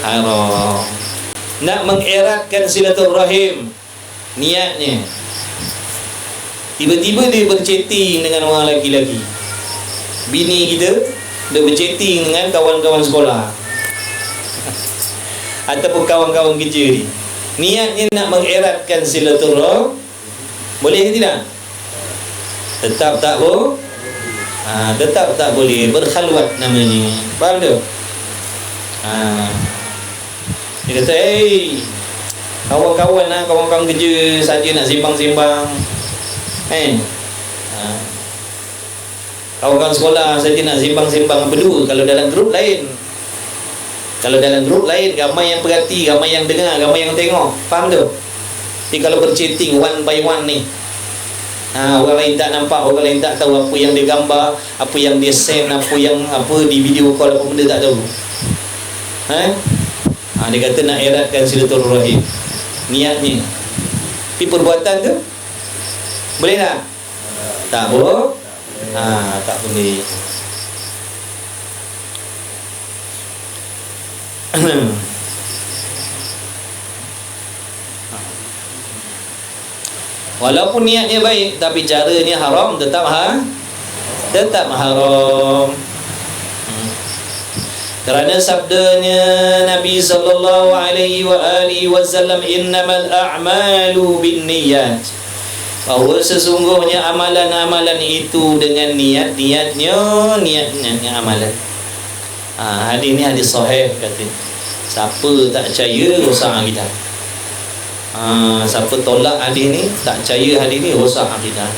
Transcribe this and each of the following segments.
haram. Nak mengeratkan silaturahim, niatnya. Tiba-tiba dia berchatting dengan orang lelaki-lelaki. Bini kita dia berchatting dengan kawan-kawan sekolah ataupun kawan-kawan kerja ni. Niatnya nak mengeratkan silaturahim, boleh ke tidak? Tetap tak boleh. Tetap tak boleh. Berkhalwat namanya. Faham tu? Dia kata, kawan-kawan lah, kawan-kawan kerja saja nak sembang-sembang. Kawan-kawan sekolah saja nak sembang-sembang berdua. Kalau dalam grup lain, ramai yang perhati, ramai yang dengar, ramai yang tengok. Faham tu? Tapi kalau berchatting one by one ni, orang lain tak nampak, orang lain tak tahu apa yang dia gambar, apa yang dia send, apa di video call, apa benda tak tahu. Dia kata nak eratkan silaturahim, niatnya. Tapi perbuatan tu boleh tak? Tak boleh. Tak boleh. Walaupun niatnya baik, tapi caranya haram, tetap haram. Kerana sabdanya Nabi sallallahu alaihi wasallam, innamal a'malu binniyat, bahawa sesungguhnya amalan-amalan itu dengan niatnya amalan. Hadis ni hadis sahih kata. Siapa tak percaya rosak akidah. Siapa tolak hadis ni, tak percaya hadis ni, rosak akidah.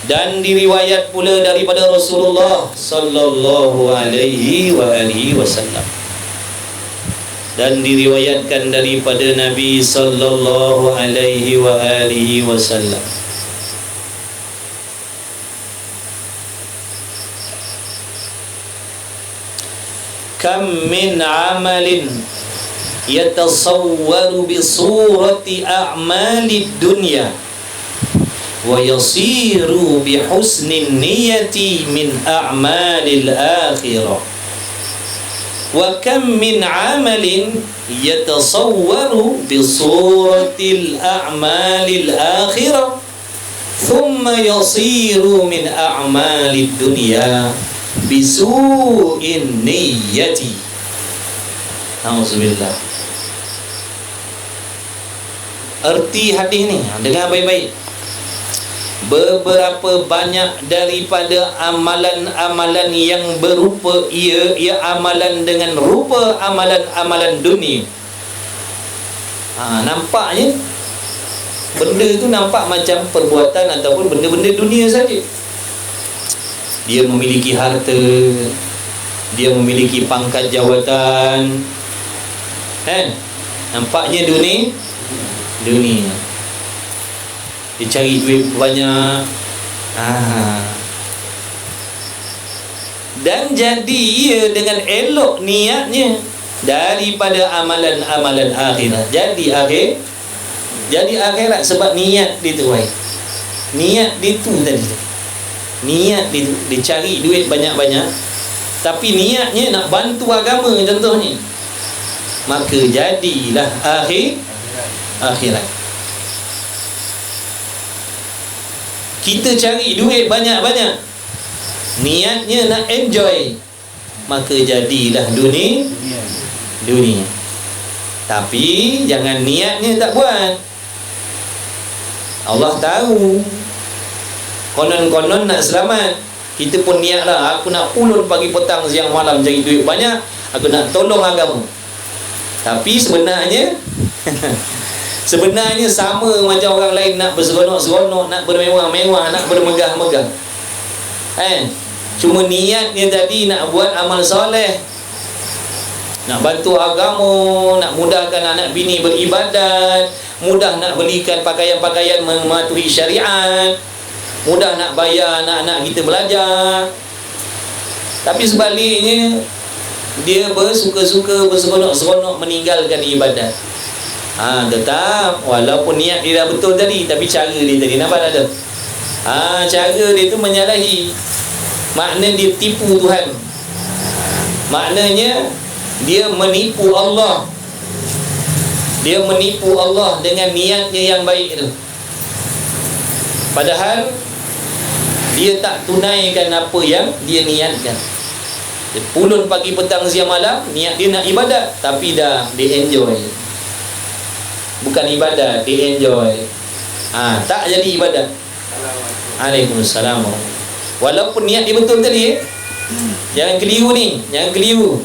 Dan diriwayat pula daripada Rasulullah sallallahu alaihi wasallam, dan diriwayatkan daripada Nabi sallallahu alaihi wasallam, kam min amalin yatasawwaru bi surati a'malid dunya wa yasiru bi husnin niyati min a'malil akhirah, wa kam min amalin yatasawwaru bi suratil a'malil akhirah thumma yasiru min a'malid dunya bi su'in niyati. Auzubillah. Erti hadis ni, dengar baik-baik. Beberapa banyak daripada amalan-amalan yang berupa ia amalan dengan rupa amalan-amalan dunia. Nampaknya benda tu nampak macam perbuatan ataupun benda-benda dunia saja. Dia memiliki harta, dia memiliki pangkat jawatan, nampaknya dunia. Dia cari duit banyak, dan jadi ia dengan elok niatnya daripada amalan-amalan akhirat. Jadi akhirat sebab niat dia tu baik. Niat dia tu tadi. Niat dia tu, dia cari duit banyak-banyak, tapi niatnya nak bantu agama contohnya, maka jadilah akhirat. Kita cari duit banyak-banyak, niatnya nak enjoy, maka jadilah dunia. Tapi jangan niatnya tak buat. Allah tahu konon-konon nak selamat. Kita pun niatlah, aku nak ulur pagi petang siang malam cari duit banyak, aku nak tolong agama. Tapi sebenarnya sama macam orang lain nak berseronok-seronok, nak bermewah-mewah, nak bermegah-megah. Cuma niatnya tadi nak buat amal soleh, nak bantu agama, nak mudahkan anak bini beribadat, mudah nak belikan pakaian-pakaian mematuhi syariat, mudah nak bayar anak-anak kita belajar. Tapi sebaliknya, dia bersuka-suka, berseronok-seronok meninggalkan ibadat. Tetap walaupun niat dia dah betul tadi, tapi cara dia tadi nampak tak tu? Cara dia tu menyalahi. Makna dia tipu Tuhan. Maknanya dia menipu Allah. Dia menipu Allah dengan niatnya yang baik itu. Padahal dia tak tunaikan apa yang dia niatkan. Dia pulun pagi petang siang malam, niat dia nak ibadat, tapi dah dia enjoy. Bukan ibadat, dia enjoy. Tak jadi ibadat. Waalaikumsalam. Walaupun niat dia betul tadi, jangan keliru ni, jangan keliru.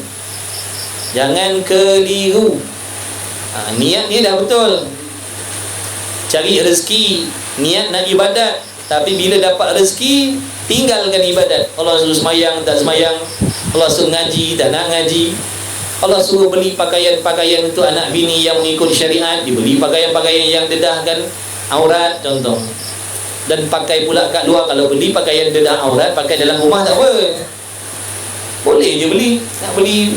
Jangan keliru. Niat ni dah betul, cari rezeki, niat nak ibadat, tapi bila dapat rezeki tinggalkan ibadat. Allah suruh semayang, tak semayang. Allah suruh ngaji, tak nak ngaji. Allah suruh beli pakaian-pakaian untuk anak bini yang mengikut syariat, dibeli pakaian-pakaian yang dedahkan aurat contoh. Dan pakai pula kat luar. Kalau beli pakaian dedah aurat, pakai dalam rumah tak apa, boleh je beli. Nak beli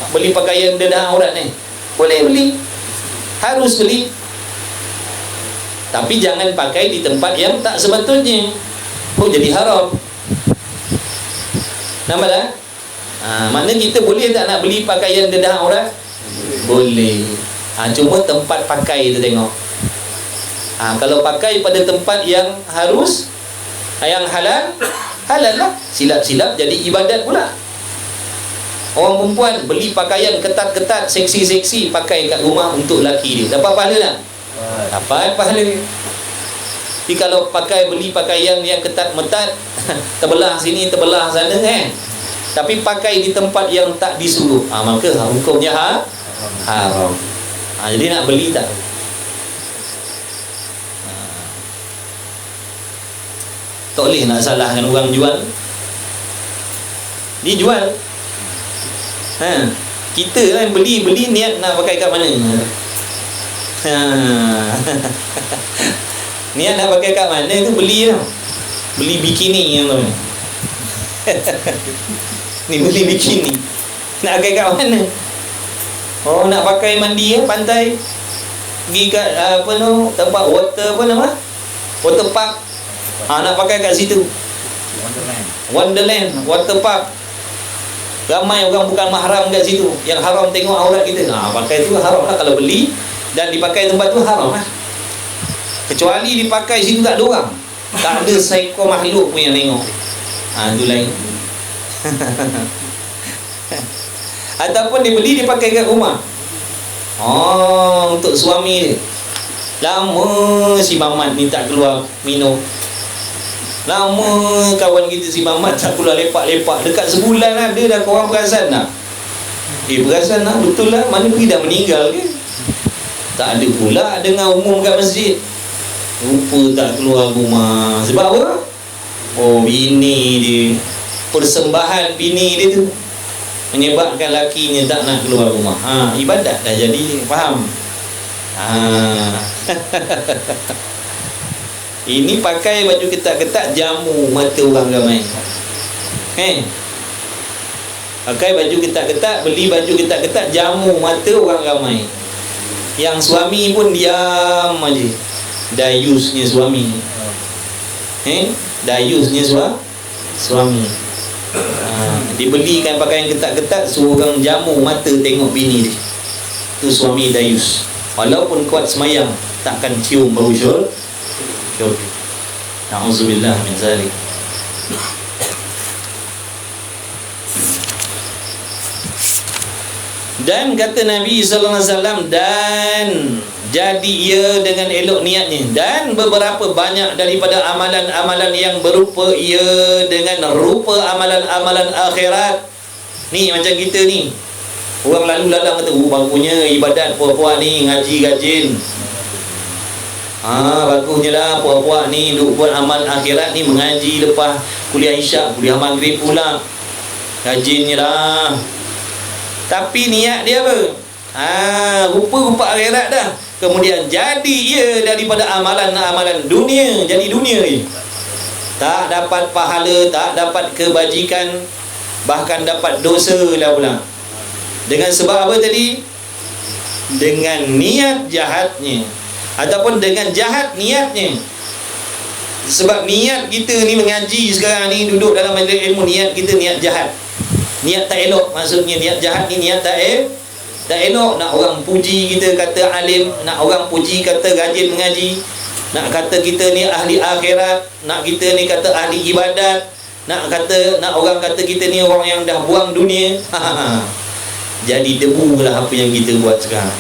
nak beli pakaian dedah aurat ni, boleh beli, harus beli, tapi jangan pakai di tempat yang tak sepatutnya. Jadi haram. Nampak tak? Maknanya kita boleh tak nak beli pakaian dedah aurat? Boleh. Cuma tempat pakai tu tengok. Kalau pakai pada tempat yang harus, yang halal, halal lah. Silap-silap jadi ibadat pula. Orang perempuan beli pakaian ketat-ketat, seksi-seksi, pakai kat rumah untuk laki dia, dapat pahala tak? Dapat pahala. Tapi kalau beli pakaian yang ketat-metat, terbelah sini, terbelah sana tapi pakai di tempat yang tak disuruh, maka hukumnya haram. Jadi nak beli tak? Tak boleh nak salahkan orang jual. Dia jual. Kita kan beli niat nak pakai kat mana? Niat nak pakai kat mana tu beli lah. Beli bikini yang tu. Ni beli bikini. Nak pakai kat mana? Nak pakai mandi pantai. Pergi kat tempat water water park. Nak pakai kat situ. Wonderland, water park. Ramai orang bukan mahram kat situ, yang haram tengok aurat kita. Pakai tu haram lah. Kalau beli dan dipakai tempat tu haram lah. Kecuali dipakai situ tak ada orang, tak ada seekor makhluk pun yang tengok. Itu lain. Ataupun dia beli, dia pakai kat rumah. Untuk suami dia. Lama si Mamat ni tak keluar minum. Lama kawan kita si Mamat tak keluar lepak-lepak. Dekat sebulan ada dah korang perasan tak? Perasan lah, betul lah. Mana pergi dah meninggal ke? Tak ada pula dengar umum kat masjid. Rupa tak keluar rumah. Sebab apa? Bini dia, persembahan bini dia tu menyebabkan lakinya tak nak keluar rumah. Ibadat dah jadi. Faham? Ini pakai baju ketat-ketat, jamu mata orang ramai. Pakai baju ketat-ketat, beli baju ketat-ketat, jamu mata orang ramai. Yang suami pun diam aja. Dayusnya suami. Dayusnya suami. Dibelikan pakaian ketat-ketat, suruh orang jamu mata tengok bini dia. Itu suami dayus. Walaupun kuat semayang, takkan cium bau syurga. Na'udzubillah min zalik. Dan kata Nabi SAW, dan jadi ia dengan elok niatnya, dan beberapa banyak daripada amalan-amalan yang berupa ia dengan rupa amalan-amalan akhirat. Ni macam kita ni, orang lalu lalang kata, bagusnya ibadat puan-puan ni, ngaji rajin. Bagusnya lah puan-puan ni duk buat amal akhirat ni, mengaji lepas kuliah isyak, kuliah maghrib pula, rajinnya lah. Tapi niat dia apa? Rupa-rupa akhirat dah. Kemudian jadi ia daripada amalan-amalan dunia, jadi dunia ni tak dapat pahala, tak dapat kebajikan, bahkan dapat dosa lah pula. Dengan sebab apa tadi? Dengan niat jahatnya, ataupun dengan jahat niatnya. Sebab niat kita ni mengaji sekarang ni, duduk dalam majlis ilmu, niat kita niat jahat. Niat tak elok, maksudnya niat jahat ni niat tak elok. Nak orang puji kita kata alim, nak orang puji kata rajin mengaji, nak kata kita ni ahli akhirat, nak kita ni kata ahli ibadat, nak orang kata kita ni orang yang dah buang dunia. Jadi debu lah apa yang kita buat sekarang.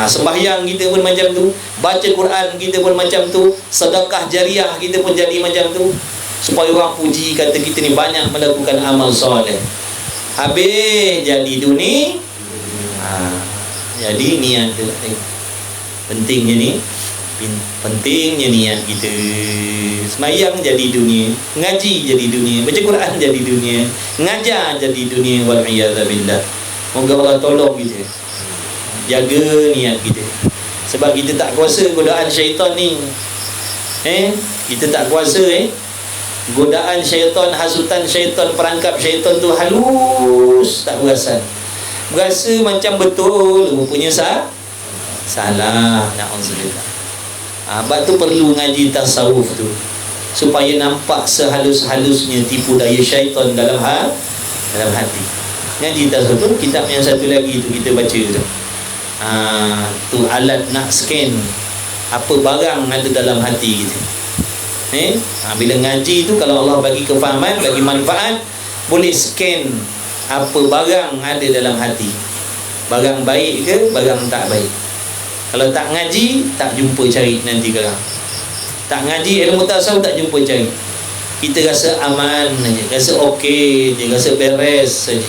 Sembahyang kita pun macam tu, baca Quran kita pun macam tu, sedekah jariah kita pun jadi macam tu, supaya orang puji kata kita ni banyak melakukan amal soleh. Habis jadi dunia. Jadi niat tu pentingnya ni, pentingnya niat kita. Semayang jadi dunia, ngaji jadi dunia, baca Quran jadi dunia, ngajar jadi dunia. Wal'iyadzabillah. Moga Allah tolong kita, jaga niat kita. Sebab kita tak kuasa godaan syaitan ni. Kita tak kuasa godaan syaitan, hasutan syaitan, perangkap syaitan tu halus, tak perasan. Berasa macam betul, rupanya salah. Na'udzubillah. Sebab tu perlu ngaji tasawuf tu, supaya nampak sehalus-halusnya tipu daya syaitan dalam hati. Ngaji tasawuf tu, kitab yang satu lagi tu kita baca tu. Tu alat nak scan apa barang ada dalam hati kita. Bila ngaji tu, kalau Allah bagi kefahaman, bagi manfaat, boleh scan apa barang ada dalam hati, barang baik ke barang tak baik. Kalau tak ngaji, tak jumpa cari nanti sekarang. Tak ngaji ilmu tasawuf, tak jumpa cari. Kita rasa aman saja, rasa okey je, rasa beres saja.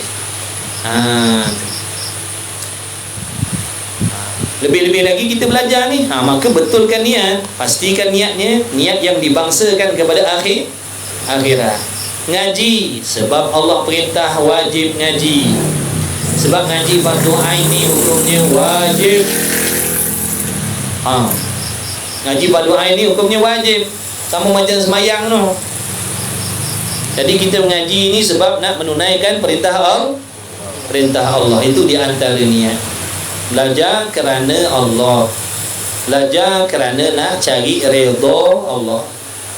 Lebih-lebih lagi kita belajar ni, maka betulkan niat. Pastikan niatnya niat yang dibangsakan kepada akhirat. Ngaji sebab Allah perintah wajib ngaji. Sebab ngaji fardu ain ni hukumnya wajib. Ngaji fardu ain ni hukumnya wajib, sama macam semayang tu. Jadi kita mengaji ni sebab nak menunaikan perintah Allah. Itu di antara niat. Belajar kerana Allah, belajar kerana nak cari redha Allah.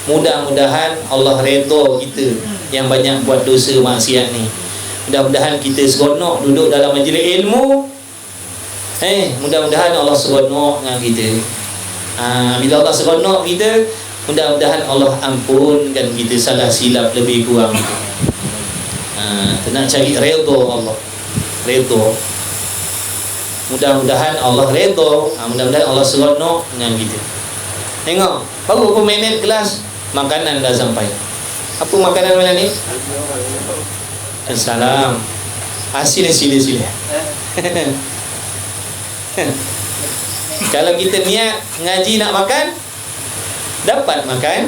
Mudah-mudahan Allah redha kita yang banyak buat dosa maksiat ni. Mudah-mudahan kita seronok duduk dalam majlis ilmu. Mudah-mudahan Allah seronok dengan kita. Bila Allah seronok kita, mudah-mudahan Allah ampunkan kita salah silap lebih kurang. Nak cari redha Allah, redha. Mudah-mudahan Allah redha, mudah-mudahan Allah seronok dengan kita. Tengok, baru aku minit kelas, makanan dah sampai. Apa makanan mana ni? Assalam. Sila. Kalau kita niat ngaji nak makan, dapat makan.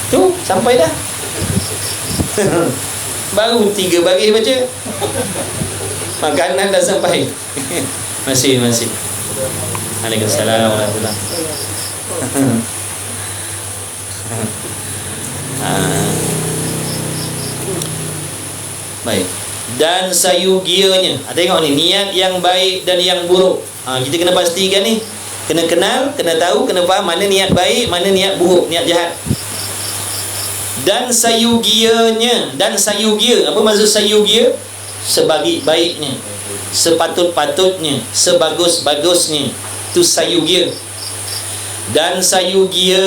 Tu sampai dah. Baru 3 baris baca, makanan dah sampai. Masih. Waalaikumsalam warahmatullahi. Baik. Dan sayugianya. Tengok ni, niat yang baik dan yang buruk. Kita kena pastikan ni. Kena kenal, kena tahu, kena faham mana niat baik, mana niat buruk, niat jahat. Dan sayugianya. Dan sayugia, apa maksud sayugia? Sebaik-baiknya, sepatut-patutnya, sebagus-bagusnya. Itu sayugia. Dan sayugia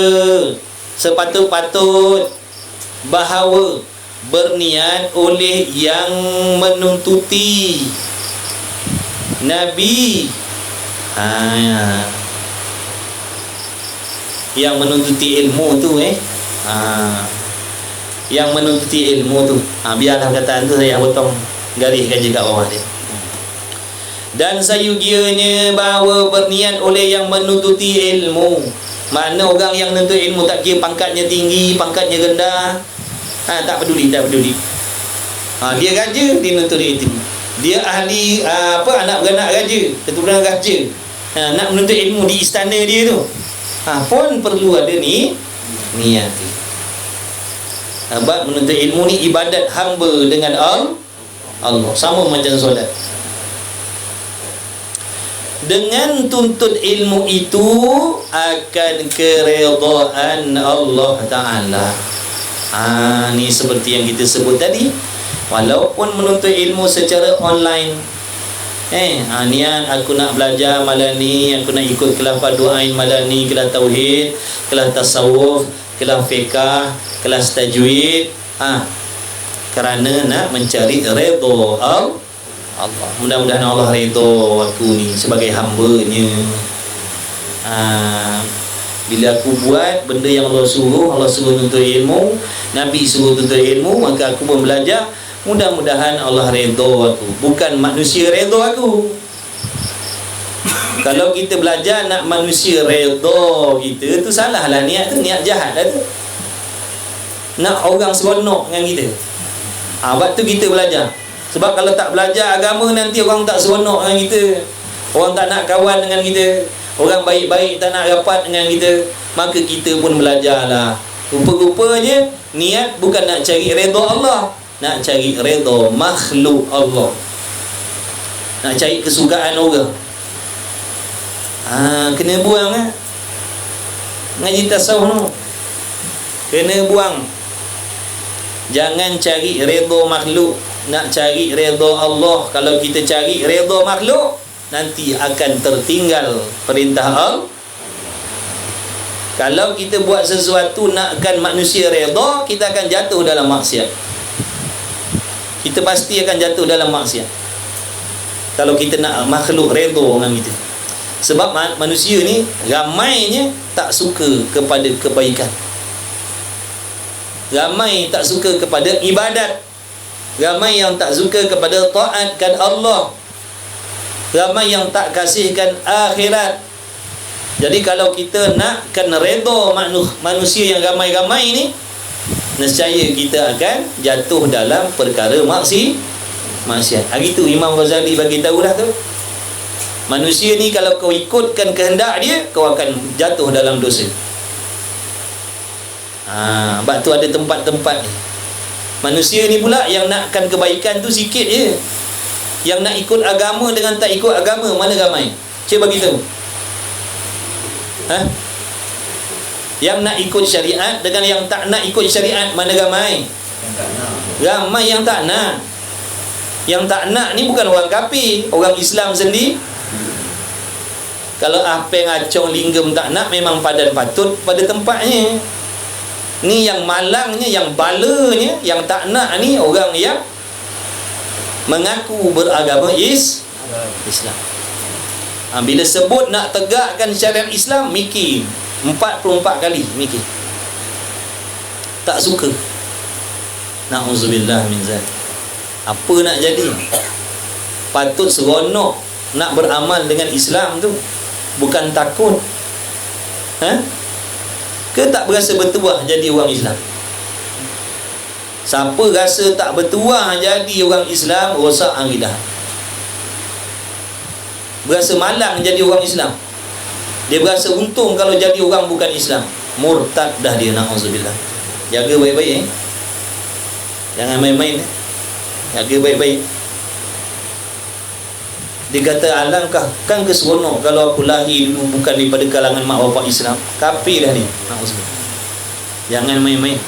sepatut-patut bahawa berniat oleh yang menuntuti Nabi. Yang menuntuti ilmu tu yang menuntuti ilmu tu. Biarlah kataan tu saya potong, gariskan je kat bawah dia. Dan sayugianya bahawa berniat oleh yang menuntuti ilmu. Mana orang yang menuntut ilmu, tak kira pangkatnya tinggi, pangkatnya rendah, tak peduli. Dia raja, dia nuntut ilmu. Dia ahli anak beranak raja, keturunan raja, nak menuntut ilmu di istana dia tu, pun perlu ada niat. Sebab menuntut ilmu ni ibadat hamba dengan Allah, sama macam solat. Dengan tuntut ilmu itu, akan keredaan Allah Ta'ala. Ni seperti yang kita sebut tadi, walaupun menuntut ilmu secara online, niat aku nak belajar malam ni, aku nak ikut kelas fardu ain malam ni, kelas tauhid, kelas tasawuf, kelas fiqh, kelas tajwid, kerana nak mencari redha Allah. Mudah-mudahan Allah redha aku ni sebagai hamba-Nya. Bila aku buat benda yang Allah suruh tuntut ilmu, Nabi suruh tuntut ilmu, maka aku pun belajar. Mudah-mudahan Allah redha aku, bukan manusia redha aku. Kalau kita belajar nak manusia redha kita, tu salahlah niat tu, niat jahat lah tu. Nak orang seronok dengan kita. Sebab tu kita belajar. Sebab kalau tak belajar agama, nanti orang tak seronok dengan kita, orang tak nak kawan dengan kita, orang baik-baik tak nak rapat dengan kita. Maka kita pun belajarlah. Rupa-rupanya niat bukan nak cari redha Allah, nak cari redha makhluk Allah, nak cari kesukaan orang. Kena buang ngaji tasawuf tu, kena buang. Jangan cari redha makhluk, nak cari redha Allah. Kalau kita cari redha makhluk, nanti akan tertinggal perintah Allah. Kalau kita buat sesuatu nakkan manusia redha, kita akan jatuh dalam maksiat. Kita pasti akan jatuh dalam maksiat kalau kita nak makhluk redha dengan kita. Sebab manusia ni ramainya tak suka kepada kebaikan, ramai tak suka kepada ibadat, ramai yang tak suka kepada taatkan Allah, ramai yang tak kasihkan akhirat. Jadi kalau kita nakkan redha manusia yang ramai-ramai ni, nescaya kita akan jatuh dalam perkara maksiat. Hari tu Imam Ghazali bagi tahu dah tu, manusia ni kalau kau ikutkan kehendak dia, kau akan jatuh dalam dosa. Sebab tu ada tempat-tempat ni. Manusia ni pula yang nakkan kebaikan tu sikit je. Yang nak ikut agama dengan tak ikut agama, mana ramai? Cik bagi tahu. Yang nak ikut syariat dengan yang tak nak ikut syariat, mana ramai? Ramai yang tak nak. Yang tak nak ni bukan orang kafir, orang Islam sendiri. Kalau apa yang acong linggam tak nak, memang padan patut pada tempatnya. Ni yang malangnya, yang balanya, yang tak nak ni orang yang mengaku beragama Islam. Bila sebut nak tegakkan syariat Islam, mikir 44 kali mikir. Tak suka. Na'udzubillah min zalik. Apa nak jadi? Patut seronok nak beramal dengan Islam tu, bukan takut. Ke tak berasa bertuah jadi orang Islam? Siapa rasa tak bertuah jadi orang Islam, rosak akidah. Berasa malang jadi orang Islam, dia berasa untung kalau jadi orang bukan Islam, murtad dah dia. Na'udzubillah. Jaga baik-baik jangan main-main. Jaga baik-baik. Dia kata, alangkah kan keseronok kalau aku lahir dulu bukan daripada kalangan mak bapak Islam. Kafir dah ni. Na'udzubillah. Jangan main-main.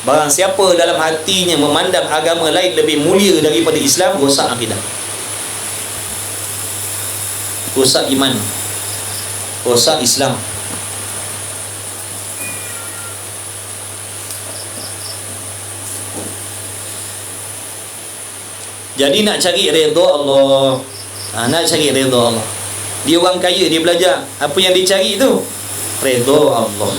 Barang siapa dalam hatinya memandang agama lain lebih mulia daripada Islam, rosak akidah, rosak iman, rosak Islam. Jadi nak cari redha Allah, nak cari redha Allah. Dia orang kaya, dia belajar, apa yang dia cari tu? Redha Allah.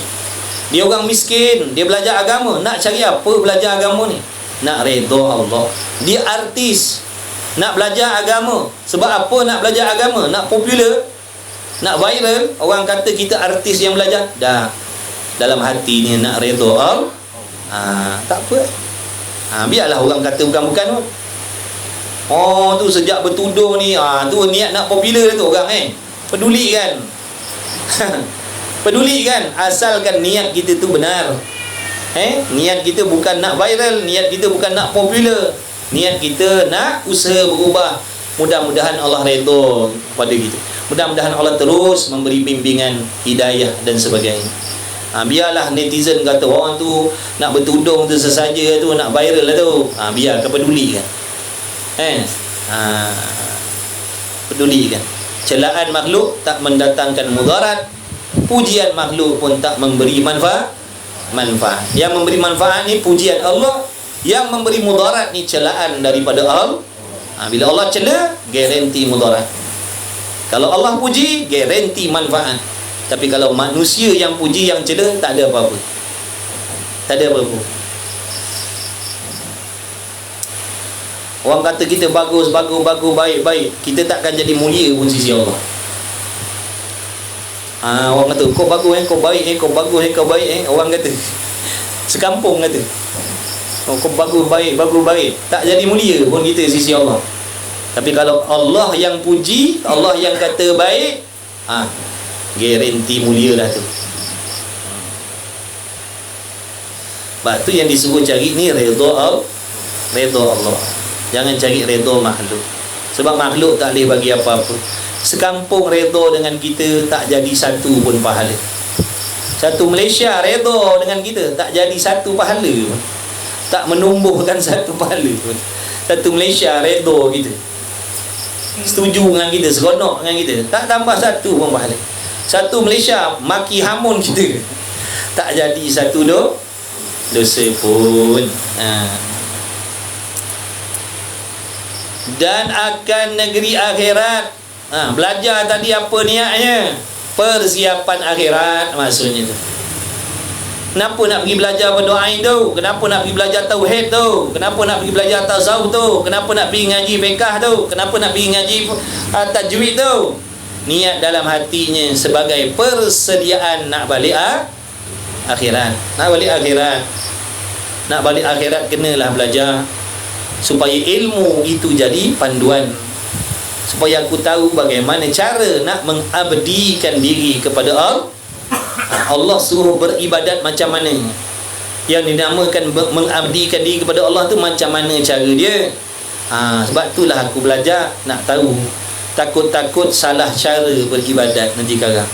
Dia orang miskin, dia belajar agama, nak cari apa belajar agama ni? Nak redha Allah. Dia artis, nak belajar agama. Sebab apa nak belajar agama? Nak popular, nak viral. Orang kata kita artis yang belajar. Dah dalam hati ni nak redha Allah. Tak apa. Biarlah orang kata bukan-bukan pun. Tu sejak bertuduh ni, tu niat nak popular tu orang peduli kan. Peduli kan, asalkan niat kita tu benar. Niat kita bukan nak viral, niat kita bukan nak popular, niat kita nak usaha berubah. Mudah-mudahan Allah redha pada kita. Mudah-mudahan Allah terus memberi bimbingan, hidayah dan sebagainya. Biarlah netizen kata orang tu nak bertudung tu sesaja tu, nak viral lah tu. Biar, kepedulikan. Pedulikan. Celaan makhluk tak mendatangkan mudarat, pujian makhluk pun tak memberi manfaat. Yang memberi manfaat ni pujian Allah, yang memberi mudarat ni celaan daripada Allah. Bila Allah cela, garanti mudarat. Kalau Allah puji, garanti manfaat. Tapi kalau manusia yang puji, yang cela, tak ada apa-apa. Tak ada apa-apa. Orang kata kita bagus, baik, kita takkan jadi mulia pun sisi Allah. Orang kata kau bagus, kau baik, kau bagus, kau baik, orang kata sekampung kata kau bagus, baik, tak jadi mulia pun kita sisi Allah. Tapi kalau Allah yang puji, Allah yang kata baik, garanti mulia lah tu. Sebab tu yang disuruh cari ni redha Allah. Jangan cari redha makhluk. Sebab makhluk tak boleh bagi apa-apa. Sekampung redha dengan kita, tak jadi satu pun pahala. Satu Malaysia redha dengan kita, tak jadi satu pahala pun. Tak menumbuhkan satu pahala pun. Satu Malaysia redha kita, setuju dengan kita, seronok dengan kita, tak tambah satu pun pahala. Satu Malaysia maki hamun kita, tak jadi satu dosa pun. Dan akan negeri akhirat. Belajar tadi apa niatnya? Persiapan akhirat maksudnya tu. Kenapa nak pergi belajar berdoa tu? Kenapa nak pergi belajar tauhid tu? Kenapa nak pergi belajar tasawuf tu? Kenapa nak pergi ngaji fiqh tu? Kenapa nak pergi ngaji tajwid tu? Niat dalam hatinya sebagai persediaan nak balik akhirat. Nak balik akhirat kenalah belajar, supaya ilmu itu jadi panduan, supaya aku tahu bagaimana cara nak mengabdikan diri kepada Allah. Allah suruh beribadat macam mana, yang dinamakan mengabdikan diri kepada Allah tu macam mana cara dia. Sebab itulah aku belajar, nak tahu. Takut-takut salah cara beribadat nanti sekarang.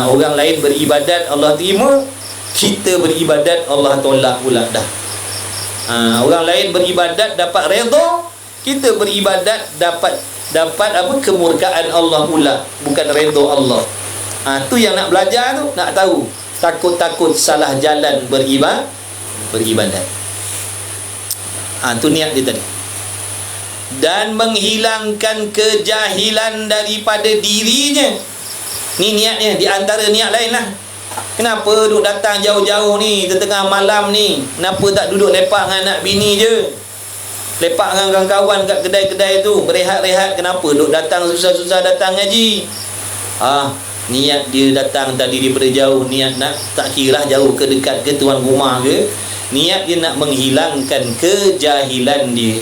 Orang lain beribadat Allah terima, kita beribadat Allah tolak pula dah. Orang lain beribadat dapat redha, kita beribadat dapat apa, kemurkaan Allah pula, bukan redha Allah. Tu yang nak belajar tu, nak tahu. Takut-takut salah jalan beribadat. Tu niat dia tadi. Dan menghilangkan kejahilan daripada dirinya. Ni niatnya, di antara niat lain lah. Kenapa duduk datang jauh-jauh ni, tengah malam ni? Kenapa tak duduk lepak dengan anak bini je? Lepak dengan kawan-kawan kat kedai-kedai tu, berehat-rehat. Kenapa duduk datang susah-susah datang ngaji? Niat dia datang tadi daripada jauh, niat nak, tak kira jauh ke dekat ke tuan rumah ke, niat dia nak menghilangkan kejahilan dia.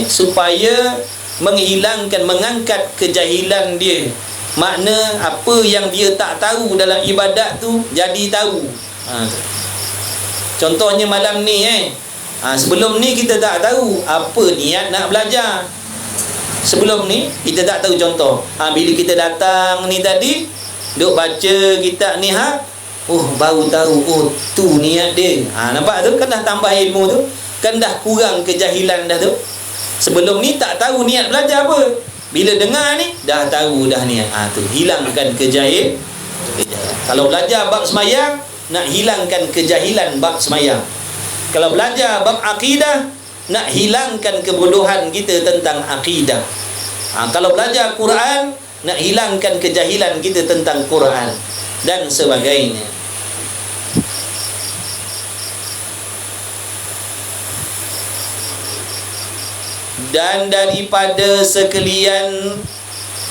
Supaya menghilangkan, mengangkat kejahilan dia. Makna apa yang dia tak tahu dalam ibadat tu jadi tahu. Contohnya malam ni sebelum ni kita tak tahu apa niat nak belajar. Sebelum ni kita tak tahu. Contoh, bila kita datang ni tadi, duk baca kitab ni, baru tahu, tu niat dia. Nampak tu, kan dah tambah ilmu tu, kan dah kurang kejahilan dah tu. Sebelum ni tak tahu niat belajar apa, bila dengar ni dah tahu dah niat. Tu hilangkan kejahilan. Kalau belajar bab semayang, nak hilangkan kejahilan bab semayang. Kalau belajar bab akidah, nak hilangkan kebodohan kita tentang akidah. Kalau belajar Quran, nak hilangkan kejahilan kita tentang Quran, dan sebagainya. Dan daripada sekalian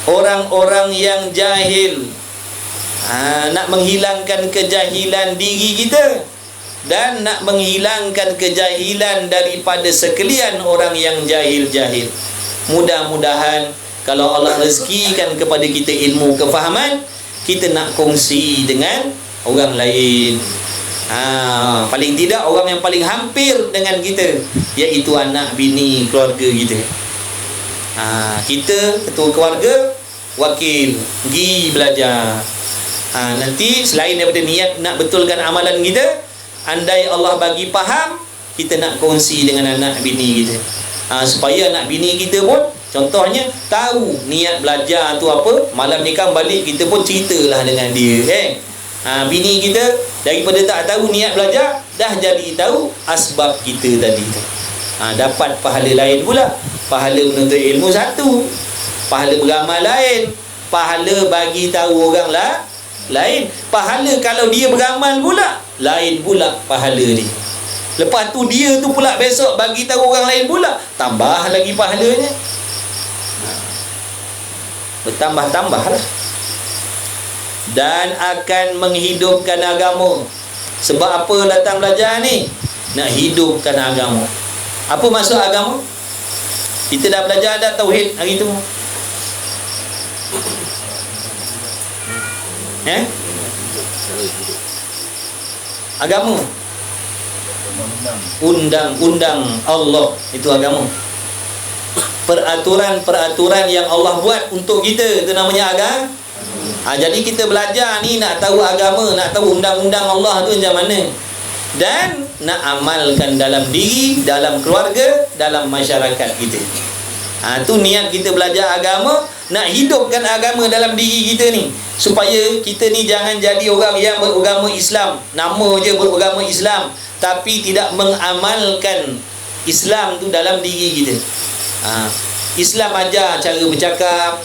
orang-orang yang jahil, nak menghilangkan kejahilan diri kita, dan nak menghilangkan kejahilan daripada sekalian orang yang jahil-jahil. Mudah-mudahan kalau Allah rezekikan kepada kita ilmu kefahaman, kita nak kongsi dengan orang lain. Paling tidak orang yang paling hampir dengan kita, iaitu anak bini keluarga kita. Kita ketua keluarga, wakil, pergi belajar. Nanti selain daripada niat nak betulkan amalan kita, andai Allah bagi faham, kita nak kongsi dengan anak bini kita, supaya anak bini kita pun contohnya tahu niat belajar tu apa. Malam ni kan balik kita pun ceritalah dengan dia, bini kita daripada tak tahu niat belajar dah jadi tahu asbab kita tadi tu. Dapat pahala lain pula. Pahala menuntut ilmu satu, pahala beramal lain, pahala bagi tahu orang lah lain, pahala kalau dia beramal pula lain pula pahala dia. Lepas tu dia tu pula besok bagi tahu orang lain pula, tambah lagi pahalanya. Bertambah-tambah lah. Dan akan menghidupkan agama. Sebab apa datang belajar ni? Nak hidupkan agama. Apa maksud agama? Kita dah belajar dah tauhid hari tu. Agama, undang-undang Allah, itu agama. Peraturan-peraturan yang Allah buat untuk kita, itu namanya agama. Jadi kita belajar ni nak tahu agama, nak tahu undang-undang Allah tu macam mana, dan nak amalkan dalam diri, dalam keluarga, dalam masyarakat kita. Tu niat kita belajar agama, nak hidupkan agama dalam diri kita ni, supaya kita ni jangan jadi orang yang beragama Islam, nama je beragama Islam, tapi tidak mengamalkan Islam tu dalam diri kita. Islam ajar cara bercakap,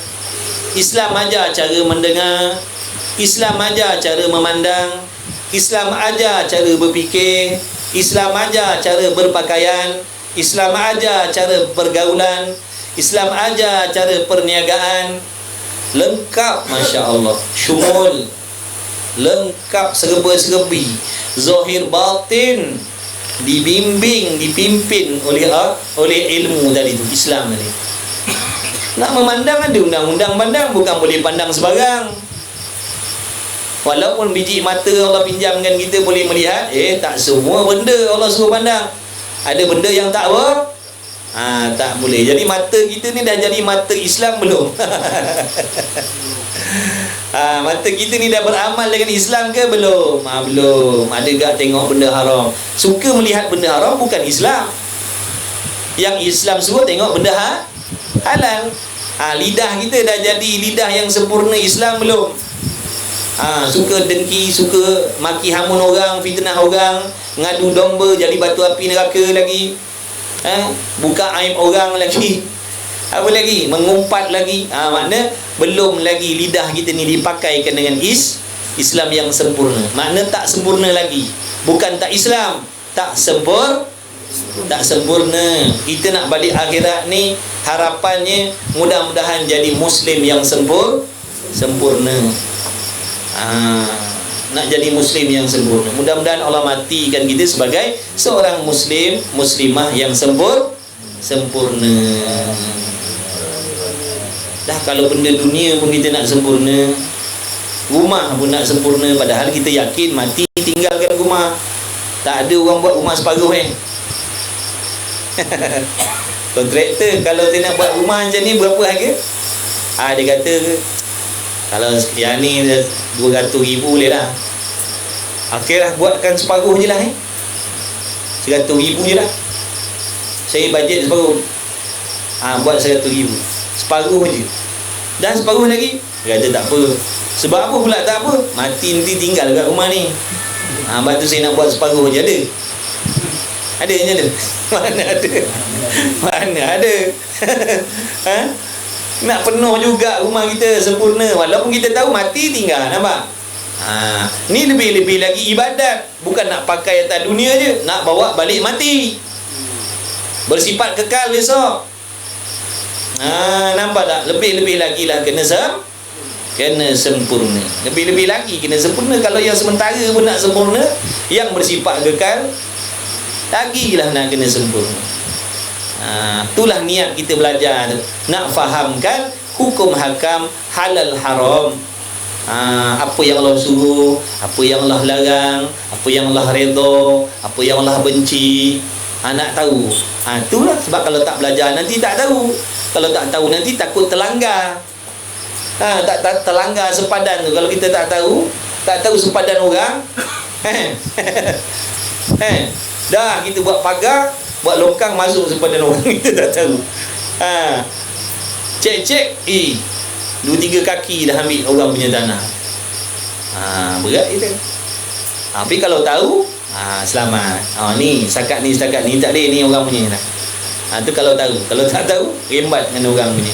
Islam ajar cara mendengar, Islam ajar cara memandang, Islam ajar cara berfikir, Islam ajar cara berpakaian, Islam ajar cara pergaulan, Islam ajar cara perniagaan. Lengkap, Masya Allah, syumul, lengkap, serba-serbi, zahir batin, dibimbing, dipimpin oleh ilmu tadi tu, Islam tadi. Nak memandang ada undang-undang pandang, bukan boleh pandang sebarang. Walaupun biji mata Allah pinjamkan kita boleh melihat, tak semua benda Allah suruh pandang. Ada benda yang tak apa, tak boleh. Jadi mata kita ni dah jadi mata Islam belum? Mata kita ni dah beramal dengan Islam ke belum? Belum. Ada gak tengok benda haram, suka melihat benda haram, bukan Islam. Yang Islam suruh tengok benda halal. Lidah kita dah jadi lidah yang sempurna Islam belum? Suka dengki, suka maki hamun orang, fitnah orang, ngadu domba, jadi batu api neraka lagi, buka aib orang lagi, apa lagi, mengumpat lagi. Makna belum lagi lidah kita ni dipakaikan dengan Islam yang sempurna. Makna tak sempurna lagi, bukan tak Islam, tak sempurna. Kita nak balik akhirat ni, harapannya mudah-mudahan jadi Muslim yang sempurna. Nak jadi Muslim yang sempurna. Mudah-mudahan Allah matikan kita sebagai seorang Muslim, Muslimah yang sempurna. Dah kalau benda dunia pun kita nak sempurna, rumah pun nak sempurna, padahal kita yakin mati tinggalkan rumah. Tak ada orang buat rumah separuh kontraktor kalau dia nak buat rumah macam ni berapa harga? Dia kata kalau yang ni 200,000 boleh lah. Okey lah, buatkan separuh je lah 100,000 je lah. Saya bajet separuh. Buat 100,000, separuh je. Dan separuh lagi, dia kata tak apa. Sebab apa pula tak apa? Mati nanti tinggal kat rumah ni. Lepas tu saya nak buat separuh je. Ada je ada. Mana ada. Nak penuh juga rumah kita sempurna, walaupun kita tahu mati tinggal, nampak? Ni lebih-lebih lagi ibadat, bukan nak pakai atas dunia je, nak bawa balik mati, bersifat kekal besok. Nampak tak? Lebih-lebih lagi lah kena sempurna. Lebih-lebih lagi kena sempurna. Kalau yang sementara pun nak sempurna, yang bersifat kekal lagilah nak kena sempurna. Itulah niat kita belajar tu, nak fahamkan hukum hakam halal haram, apa yang Allah suruh, apa yang Allah larang, apa yang Allah redha, apa yang Allah benci. Nak tahu. Itulah sebab kalau tak belajar nanti tak tahu. Kalau tak tahu nanti takut terlanggar. tak terlanggar sepadan tu. Kalau kita tak tahu sepadan orang, dah kita buat pagar, buat longkang masuk sepadan orang, kita tak tahu. Cek 2-3 kaki dah ambil orang punya tanah. Berat kita. Tapi kalau tahu, selamat. Ni setakat ni tak boleh, ni orang punya dah. Tu kalau tahu. Kalau tak tahu, rembat dengan orang punya.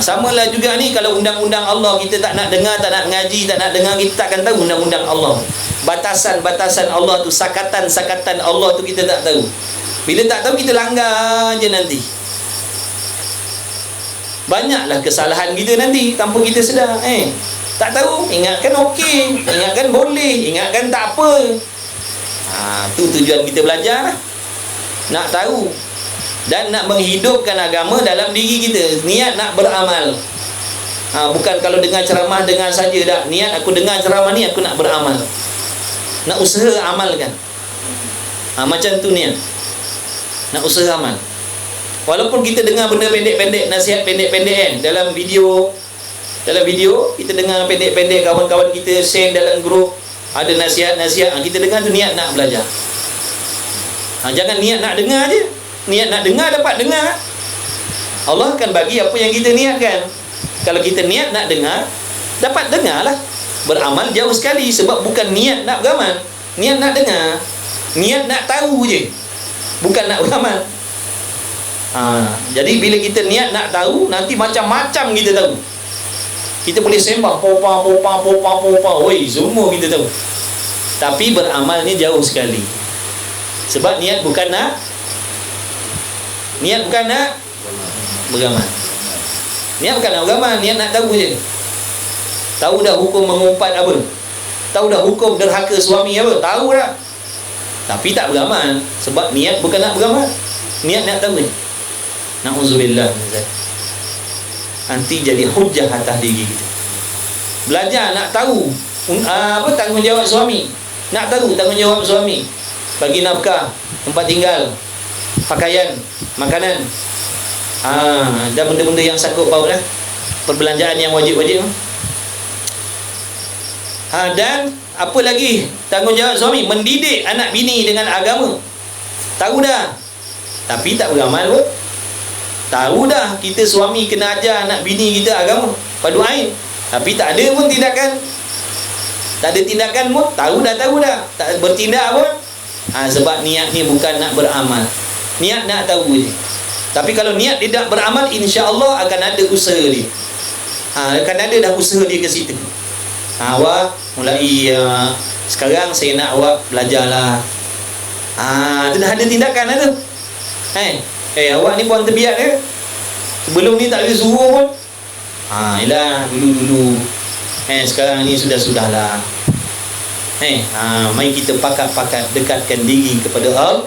Samalah juga ni, kalau undang-undang Allah kita tak nak dengar, tak nak ngaji, tak nak dengar, kita takkan tahu undang-undang Allah. Batasan-batasan Allah tu, sakatan-sakatan Allah tu kita tak tahu. Bila tak tahu, kita langgar je nanti. Banyaklah kesalahan kita nanti tanpa kita sedar. Tak tahu, ingatkan okey, ingatkan boleh, ingatkan tak apa. Tu tujuan kita belajar lah. Nak tahu dan nak menghidupkan agama dalam diri kita. Niat nak beramal. Bukan kalau dengar ceramah, dengar saja dah. Niat aku dengar ceramah ni, aku nak beramal. Nak usaha amalkan. Macam tu niat. Nak usaha amal. Walaupun kita dengar benda pendek-pendek, nasihat pendek-pendek kan, dalam video kita dengar pendek-pendek, kawan-kawan kita share dalam grup, ada nasihat-nasihat, kita dengar tu niat nak belajar. Jangan niat nak dengar je. Niat nak dengar, dapat dengar. Allah akan bagi apa yang kita niatkan. Kalau kita niat nak dengar, dapat dengar lah. Beramal jauh sekali. Sebab bukan niat nak beramal, niat nak dengar, niat nak tahu je, bukan nak beramal. Jadi bila kita niat nak tahu, nanti macam-macam kita tahu. Kita boleh sembang popa, semua kita tahu. Tapi beramal ni jauh sekali. Sebab niat bukan nak beramal. Niat bukan nak beramal, niat nak tahu je. Tahu dah hukum mengumpat apa, tahu dah hukum derhaka suami apa, tahu dah. Tapi tak beramal. Sebab niat bukan nak beramal, niat nak tahu je. Na'udzubillah. Nanti jadi hujah atas diri kita. Belajar nak tahu tanggungjawab suami. Nak tahu tanggungjawab suami, bagi nafkah, tempat tinggal, pakaian, makanan, dan benda-benda yang sangkut paut lah, perbelanjaan yang wajib-wajib. Dan apa lagi tanggungjawab suami? Mendidik anak bini dengan agama. Tahu dah, tapi tak beramal pun. Tahu dah kita suami kena ajar anak bini kita agama, padu ain, tapi tak ada pun tindakan. Tak ada tindakan pun. Tahu dah, tak bertindak pun. Sebab niat ni bukan nak beramal, niat nak tahu je. Tapi kalau niat dia tak beramal, insya-Allah akan ada usaha dia. Akan ada dah usaha dia ke situ. Awak mulai sekarang saya nak awak belajarlah. Tu dah ada tindakan lah tu. Awak ni buang terbiat ke? Sebelum ni tak boleh suruh pun. Yelah, dulu. Sekarang ni sudahlah. Mari kita pakat-pakat dekatkan diri kepada Allah.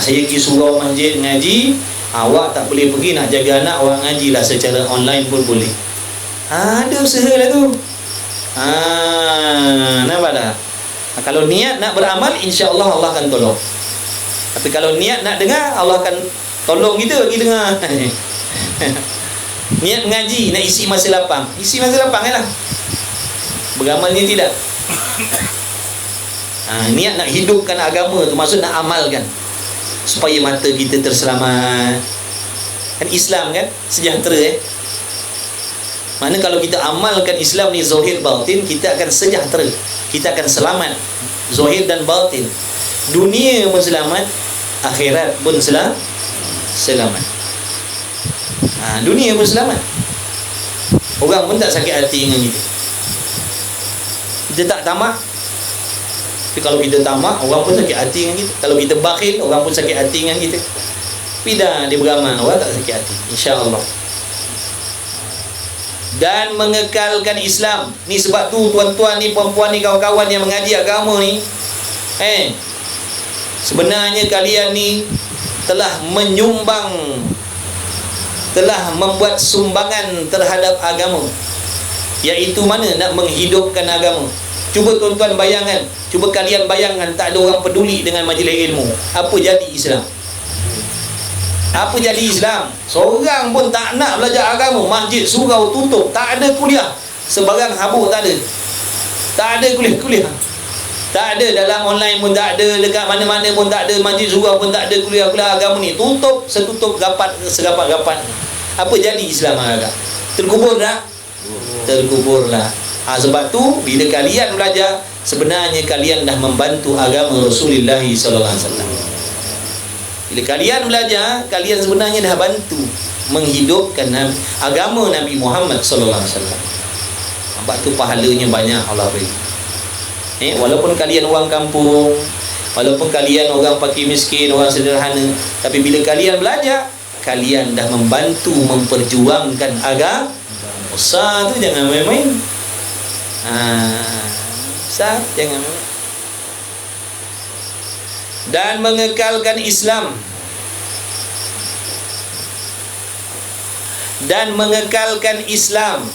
Saya pergi surau masjid ngaji, awak tak boleh pergi, nak jaga anak, awak ngajilah secara online pun boleh. Ada usaha lah tu. Nampak tak? Kalau niat nak beramal, insya-Allah Allah akan tolong. Tapi kalau niat nak dengar, Allah akan tolong kita bagi dengar. Niat mengaji, nak isi masa lapang, lah. Beramal ni tidak. Niat nak hidupkan agama tu, maksud nak amalkan supaya mata kita terselamat. Kan Islam kan sejahtera. Mana kalau kita amalkan Islam ni zahir batin, kita akan sejahtera, kita akan selamat zahir dan batin. Dunia pun selamat, akhirat pun selamat. Dunia pun selamat. Orang pun tak sakit hati dengan kita. Kita tak tamak. Tapi kalau kita tamak, orang pun sakit hati dengan kita. Kalau kita bakhil, orang pun sakit hati dengan kita. Tapi dah dia beramal, orang tak sakit hati, insya-Allah. Dan mengekalkan Islam. Ni sebab tu tuan-tuan ni, puan-puan ni, kawan-kawan yang mengaji agama ni, sebenarnya kalian ni telah menyumbang, telah membuat sumbangan terhadap agama. Iaitu mana? Nak menghidupkan agama. Cuba tuan-tuan bayangkan, cuba kalian bayangkan, tak ada orang peduli dengan majlis ilmu, apa jadi Islam? Apa jadi Islam? Seorang pun tak nak belajar agama. Masjid, surau tutup, tak ada kuliah. Sebarang habuk tak ada. Tak ada kuliah-kuliah. Tak ada, dalam online pun tak ada, dekat mana-mana pun tak ada, masjid surau pun tak ada kuliah-kuliah agama ni. Tutup, setutup segapat-gapat. Apa jadi Islam agak? Terkubur tak? Terkuburlah. Sebab tu bila kalian belajar, sebenarnya kalian dah membantu agama Rasulullah sallallahu alaihi wasallam. Bila kalian belajar, kalian sebenarnya dah bantu menghidupkan agama Nabi Muhammad sallallahu alaihi wasallam. Sebab tu pahalanya banyak Allah beri. Walaupun kalian orang kampung, walaupun kalian orang fakir miskin, orang sederhana, tapi bila kalian belajar, kalian dah membantu memperjuangkan agama. Besar tu jangan main-main. Besar jangan main-main. Dan mengekalkan Islam. Dan mengekalkan Islam.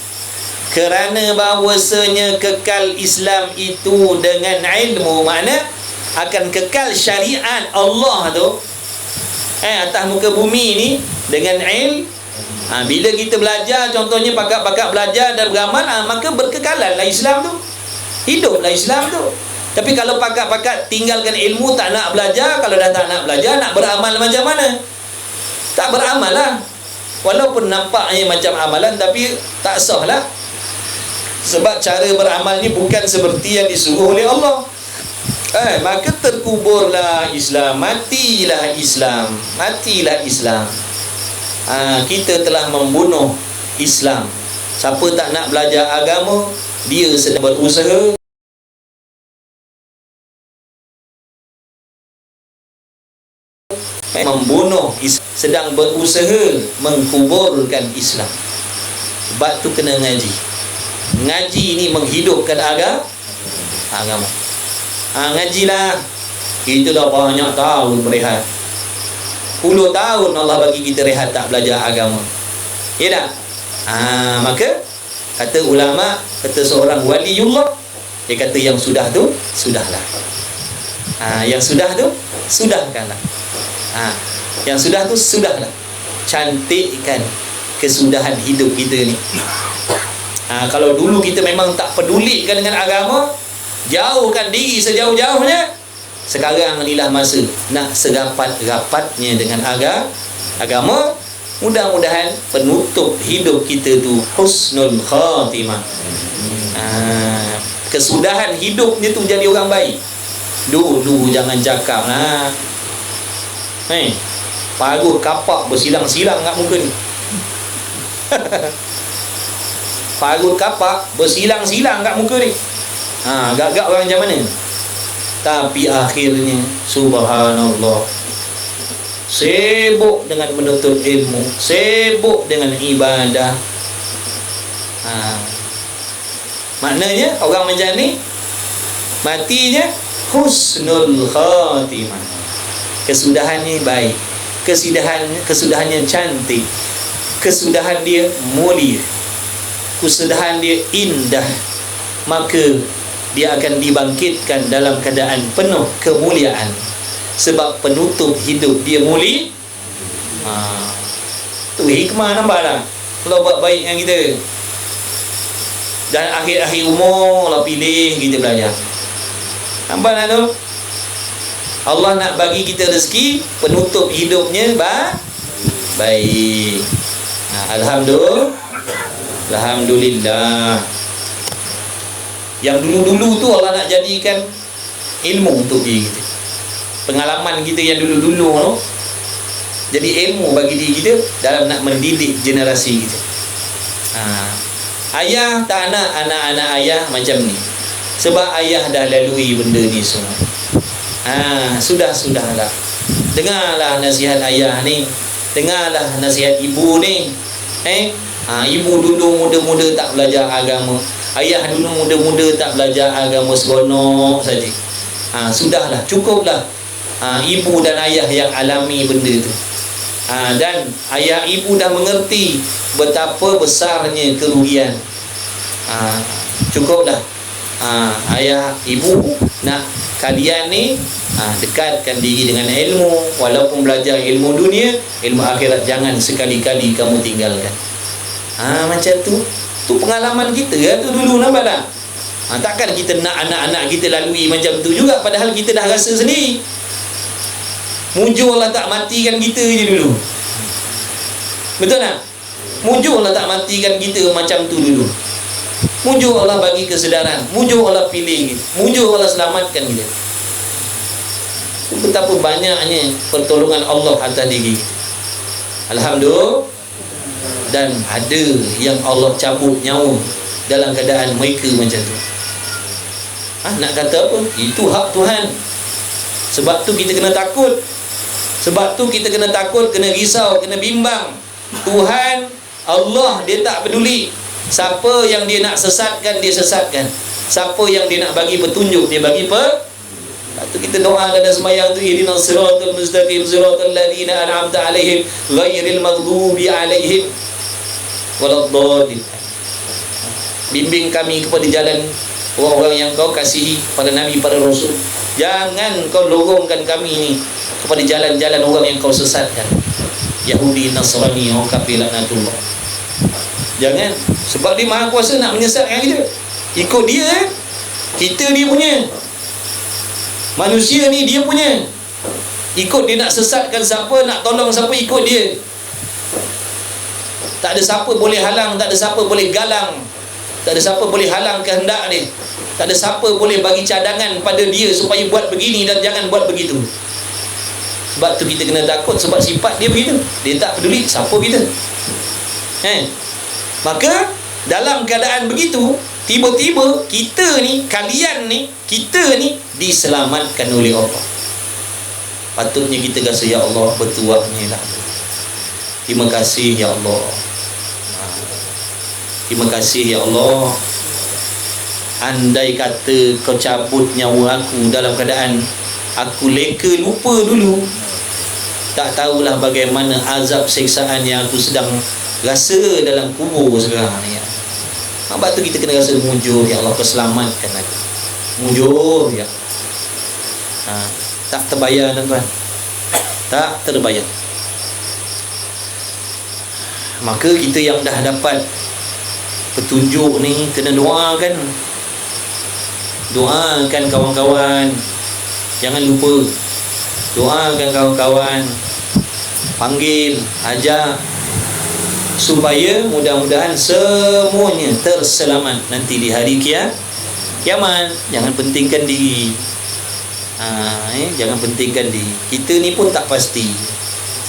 Kerana bahawasanya kekal Islam itu dengan ilmu, makna akan kekal syariat Allah tu atas muka bumi ni dengan ilmu. Bila kita belajar, contohnya pakak-pakak belajar dan beramal, maka berkekalanlah Islam tu, hiduplah Islam tu. Tapi kalau pakak-pakak tinggalkan ilmu, tak nak belajar, kalau dah tak nak belajar, nak beramal macam mana? Tak beramal lah. Walaupun nampaknya macam amalan, tapi tak sah lah. Sebab cara beramal ni bukan seperti yang disuruh oleh Allah. Maka terkuburlah Islam, matilah Islam, matilah Islam. Kita telah membunuh Islam. Siapa tak nak belajar agama, dia sedang berusaha membunuh Islam, sedang berusaha mengkuburkan Islam. Sebab tu kena ngaji. Ngaji ni menghidupkan agama. Ngajilah. Kita dah banyak tahun berehat. 10 tahun Allah bagi kita rehat tak belajar agama. Ya tak? Maka kata ulama, kata seorang waliullah, dia kata yang sudah tu sudahlah. Yang sudah tu sudahkanlah. Yang sudah tu sudahlah. Cantikkan kesudahan hidup kita ni. Kalau dulu kita memang tak pedulikan dengan agama, jauhkan diri sejauh-jauhnya, sekarang inilah masa nak serapat-rapatnya dengan agama. Mudah-mudahan penutup hidup kita tu husnul khatimah. Kesudahan hidupnya tu jadi orang baik. Dulu jangan cakap parut kapak bersilang-silang kat muka ni. Parut kapak bersilang-silang kat muka ni. Agak-agak orang macam mana? Tapi akhirnya subhanallah, sibuk dengan menuntut ilmu, sibuk dengan ibadah. Maknanya orang macam ni matinya husnul khatimah. Kesudahannya baik, kesudahannya cantik, kesudahan dia mulia, kesudahan dia indah. Maka dia akan dibangkitkan dalam keadaan penuh kemuliaan. Sebab penutup hidup dia mulia. Tu hikmah, nampak tak? Allah buat baik dengan kita. Dan akhir-akhir umur Allah pilih kita belajar. Nampak tak tu? Allah nak bagi kita rezeki, penutup hidupnya baik. Alhamdulillah. Yang dulu-dulu tu Allah nak jadikan ilmu untuk diri kita. Pengalaman kita yang dulu-dulu tu jadi ilmu bagi diri kita dalam nak mendidik generasi kita. Ayah tak nak anak-anak ayah macam ni, sebab ayah dah lalui benda ni semua. Sudahlah. Dengarlah nasihat ayah ni, dengarlah nasihat ibu ni. Ibu dulu muda-muda tak belajar agama, ayah dulu muda-muda tak belajar agama, seronok saja. Sudahlah, cukuplah. Ibu dan ayah yang alami benda tu. Dan ayah ibu dah mengerti betapa besarnya kerugian. Cukuplah. ayah, ibu nak kalian ni dekatkan diri dengan ilmu. Walaupun belajar ilmu dunia, ilmu akhirat jangan sekali-kali kamu tinggalkan. Macam tu. Tu pengalaman kita tu dulu, nampak tak? Takkan kita nak anak-anak kita lalui macam tu juga, padahal kita dah rasa sendiri. Mujur Allah tak matikan kita je dulu. Betul tak? Mujur Allah tak matikan kita macam tu dulu. Mujur Allah bagi kesedaran, mujur Allah pilih kita, mujur Allah selamatkan kita. Betapa banyaknya pertolongan Allah atas diri kita. Alhamdulillah. Dan ada yang Allah cabut nyawa dalam keadaan mereka macam tu. Nak kata apa? Itu hak Tuhan. Sebab tu kita kena takut. Sebab tu kita kena takut, kena risau, kena bimbang. Tuhan Allah, dia tak peduli. Siapa yang dia nak sesatkan, dia sesatkan. Siapa yang dia nak bagi petunjuk, dia bagi Lepas tu kita doa dalam sembahyang tu, ihdinas siratal mustaqim siratal ladzina an'amta 'alaihim ghairil maghdubi 'alaihim waladdallin. Bimbing kami kepada jalan orang-orang yang kau kasihi, pada Nabi, pada Rasul. Jangan kau lorongkan kami ni kepada jalan-jalan orang yang kau sesatkan, Yahudi, Nasrani, orang kafir laknatullah. Jangan. Sebab dia maha kuasa nak menyesatkan kita. Ikut dia, kita dia punya. Manusia ni dia punya. Ikut dia nak sesatkan siapa, nak tolong siapa, ikut dia. Tak ada siapa boleh halang, tak ada siapa boleh galang, tak ada siapa boleh halang kehendak dia. Tak ada siapa boleh bagi cadangan pada dia supaya buat begini dan jangan buat begitu. Sebab tu kita kena takut, sebab sifat dia begitu. Dia tak peduli siapa kita. Maka dalam keadaan begitu, tiba-tiba kita ni, kalian ni, kita ni diselamatkan oleh Allah. Patutnya kita rasa, ya Allah, bertuahnya lah. Terima kasih ya Allah. Terima kasih ya Allah. Andai kata kau cabut nyawa aku dalam keadaan aku leka lupa dulu, tak tahulah bagaimana azab siksaan yang aku sedang rasa dalam kubur sekarang ni. Sebab tu kita kena rasa mujur, ya Allah, kau selamatkan aku. Mujur ya. Tak terbayar tuan-tuan. Tak terbayar. Maka kita yang dah dapat petunjuk ni kena doakan. Doakan kawan-kawan. Jangan lupa. Doakan kawan-kawan. Panggil, ajak, supaya mudah-mudahan semuanya terselamat nanti di hari kiamat. Jangan pentingkan diri. Jangan pentingkan diri. Kita ni pun tak pasti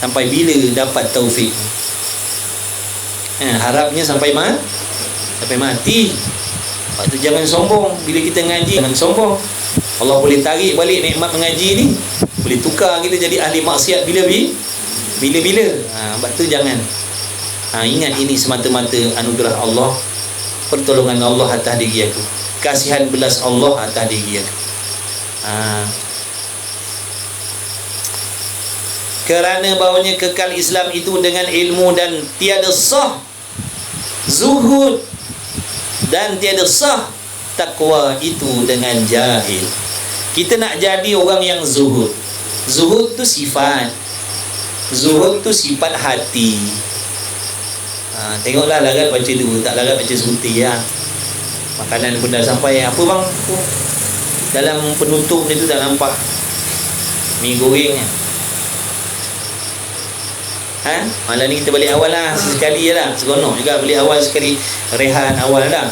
sampai bila dapat taufik. Harapnya sampai mati. Lepas tu jangan sombong. Bila kita ngaji, jangan sombong. Allah boleh tarik balik nikmat mengaji ni, boleh tukar kita jadi ahli maksiat bila-bila. Sebab tu jangan. Ingat ini semata-mata anugerah Allah, pertolongan Allah atas diri aku, kasihan belas Allah atas diri aku. Kerana bahawanya kekal Islam itu dengan ilmu dan tiada sah zuhud, dan tiada sah takwa itu dengan jahil. Kita nak jadi orang yang zuhud. Zuhud tu sifat. Zuhud tu sifat hati. Tengoklah larat baca dulu, tak larat baca sebuti ya. Makanan pun dah sampai. Apa bang? Dalam penutup ni tu tak nampak mi goreng. Malam ni kita balik awal lah. Sekali je lah. Seronok juga balik awal sekali. Rehat awal lah.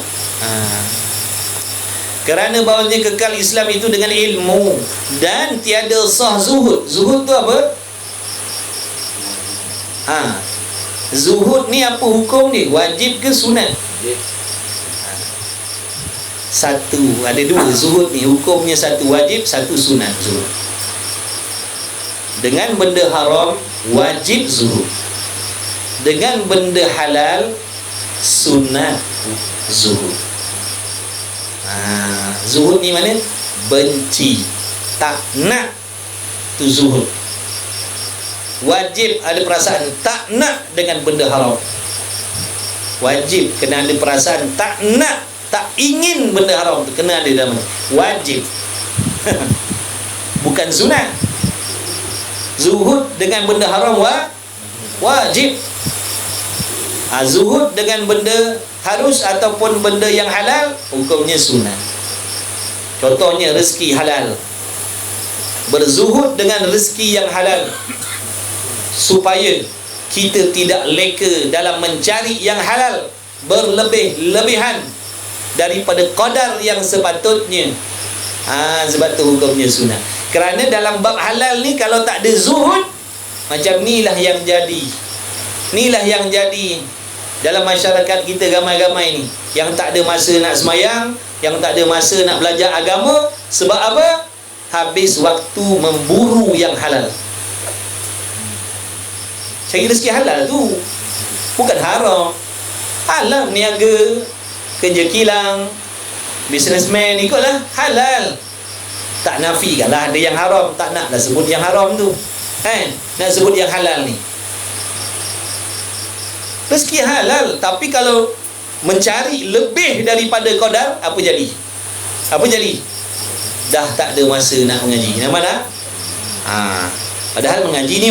Kerana bahawanya kekal Islam itu dengan ilmu dan tiada sah zuhud. Zuhud tu apa? Zuhud ni apa hukum ni? Wajib ke sunat? Satu, ada dua zuhud ni. Hukumnya satu wajib, satu sunat zuhud. Dengan benda haram wajib zuhud. Dengan benda halal sunat zuhud. Zuhud ni mana? Benci, tak nak, tu zuhud. Wajib ada perasaan tak nak dengan benda haram. Wajib kena ada perasaan tak nak tak ingin benda haram tu, kena ada dalam wajib. Bukan sunat. Zuhud dengan benda haram wajib. Zuhud dengan benda harus ataupun benda yang halal, hukumnya sunat. Contohnya rezeki halal, berzuhud dengan rezeki yang halal supaya kita tidak leka dalam mencari yang halal berlebih-lebihan daripada qadar yang sepatutnya. Sebab tu hukumnya sunat. Kerana dalam bab halal ni, kalau tak ada zuhud, macam inilah yang jadi. Inilah yang jadi dalam masyarakat kita ramai-ramai ni, yang tak ada masa nak semayang, yang tak ada masa nak belajar agama. Sebab apa? Habis waktu memburu yang halal. Cari rezeki halal tu, bukan haram. Halal niaga, kerja kilang, businessman, ikutlah halal. Tak nafikan lah ada yang haram, tak nak dah sebut yang haram tu, nak sebut yang halal ni. Rezeki halal, tapi kalau mencari lebih daripada qadar, apa jadi? Apa jadi? Dah tak ada masa nak mengaji. Nampak tak? Padahal mengaji ni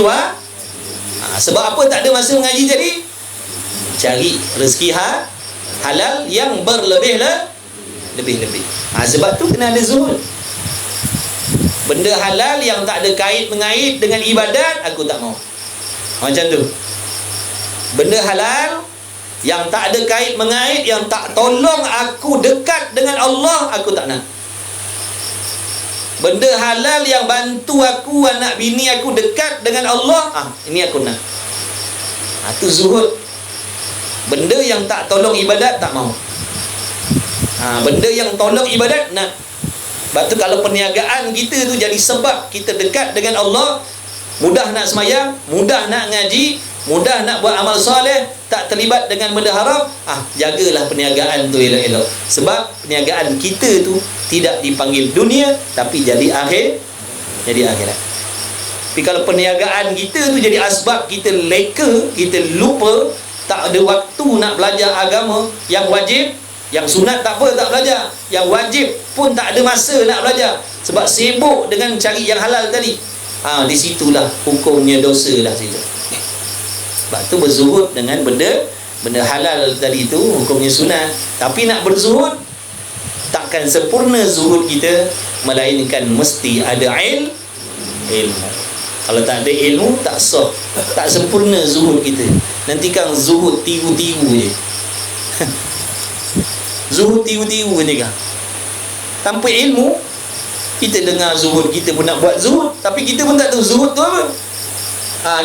sebab apa tak ada masa mengaji jadi? Cari rezeki halal yang berlebih-lebih. Sebab tu kena ada zuhud. Benda halal yang tak ada kait-mengait dengan ibadat, aku tak mau. Macam tu. Benda halal yang tak ada kait-mengait, yang tak tolong aku dekat dengan Allah, aku tak nak. Benda halal yang bantu aku, anak bini aku dekat dengan Allah, ini aku nak. Itu zuhud. Benda yang tak tolong ibadat, tak mau. Benda yang tolong ibadat, nak. Sebab tu kalau perniagaan kita tu jadi sebab kita dekat dengan Allah, mudah nak semayang, mudah nak ngaji, mudah nak buat amal soleh, tak terlibat dengan benda haram, jagalah perniagaan tu elok-elok. Sebab perniagaan kita tu tidak dipanggil dunia, tapi jadi akhirat. Tapi kalau perniagaan kita tu jadi asbab kita leka, kita lupa, tak ada waktu nak belajar agama yang wajib. Yang sunat tak apa, tak belajar. Yang wajib pun tak ada masa nak belajar, sebab sibuk dengan cari yang halal tadi. Di situlah hukumnya dosa dah situ. Sebab tu berzuhud dengan benda halal tadi tu, hukumnya sunat. Tapi nak berzuhud, takkan sempurna zuhud kita, melainkan mesti ada ilmu. Kalau tak ada ilmu, tak sah, tak sempurna zuhud kita. Nanti kan zuhud tiru-tiru je. Zuhud tiru-tiru je kan. Tanpa ilmu, kita dengar zuhud, kita pun nak buat zuhud, tapi kita pun tak tahu zuhud tu apa.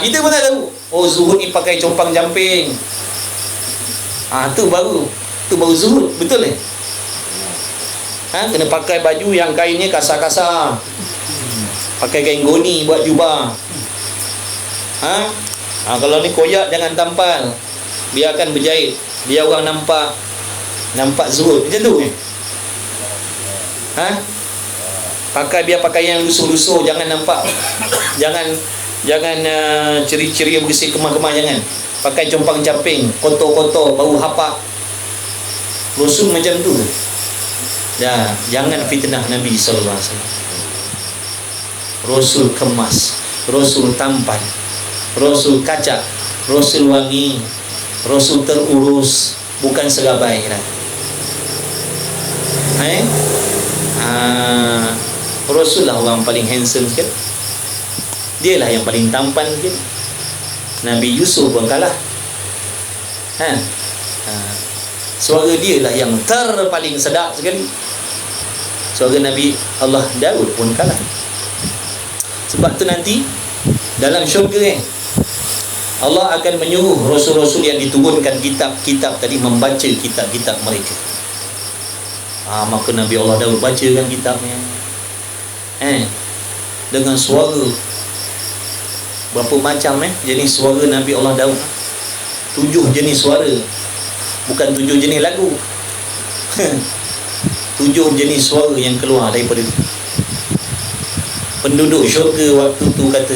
Kita pun tak tahu. Zuhud ni pakai compang jamping. Tu baru zuhud, betul kena pakai baju yang kainnya kasar-kasar, pakai kain goni buat jubah. Kalau ni koyak jangan tampal, biarkan berjahit, biar orang nampak zuhud. Macam tu biar pakai yang lusuh-lusuh, jangan nampak, jangan ceri-ceri bersih kemah-kemah, jangan pakai compang camping, kotor-kotor, bau hapak. Rasul macam tu. Jangan fitnah Nabi SAW. Rasul kemas, Rasul tampan, Rasul kacak, Rasul wangi, Rasul terurus, bukan serabai lah. Rasul lah orang paling handsome sikit. Dia lah yang paling tampan sikit. Nabi Yusuf pun kalah. Suara dia lah yang paling sedap sekali. Suara Nabi Allah Daud pun kalah. Sebab tu nanti dalam syurga Allah akan menyuruh rasul-rasul yang diturunkan kitab-kitab tadi membaca kitab-kitab mereka. Maka Nabi Allah Daud bacakan kitabnya dengan suara berapa macam jenis suara Nabi Allah Daud. 7 jenis suara, bukan 7 jenis lagu. 7 jenis suara yang keluar daripada penduduk syurga waktu tu. Kata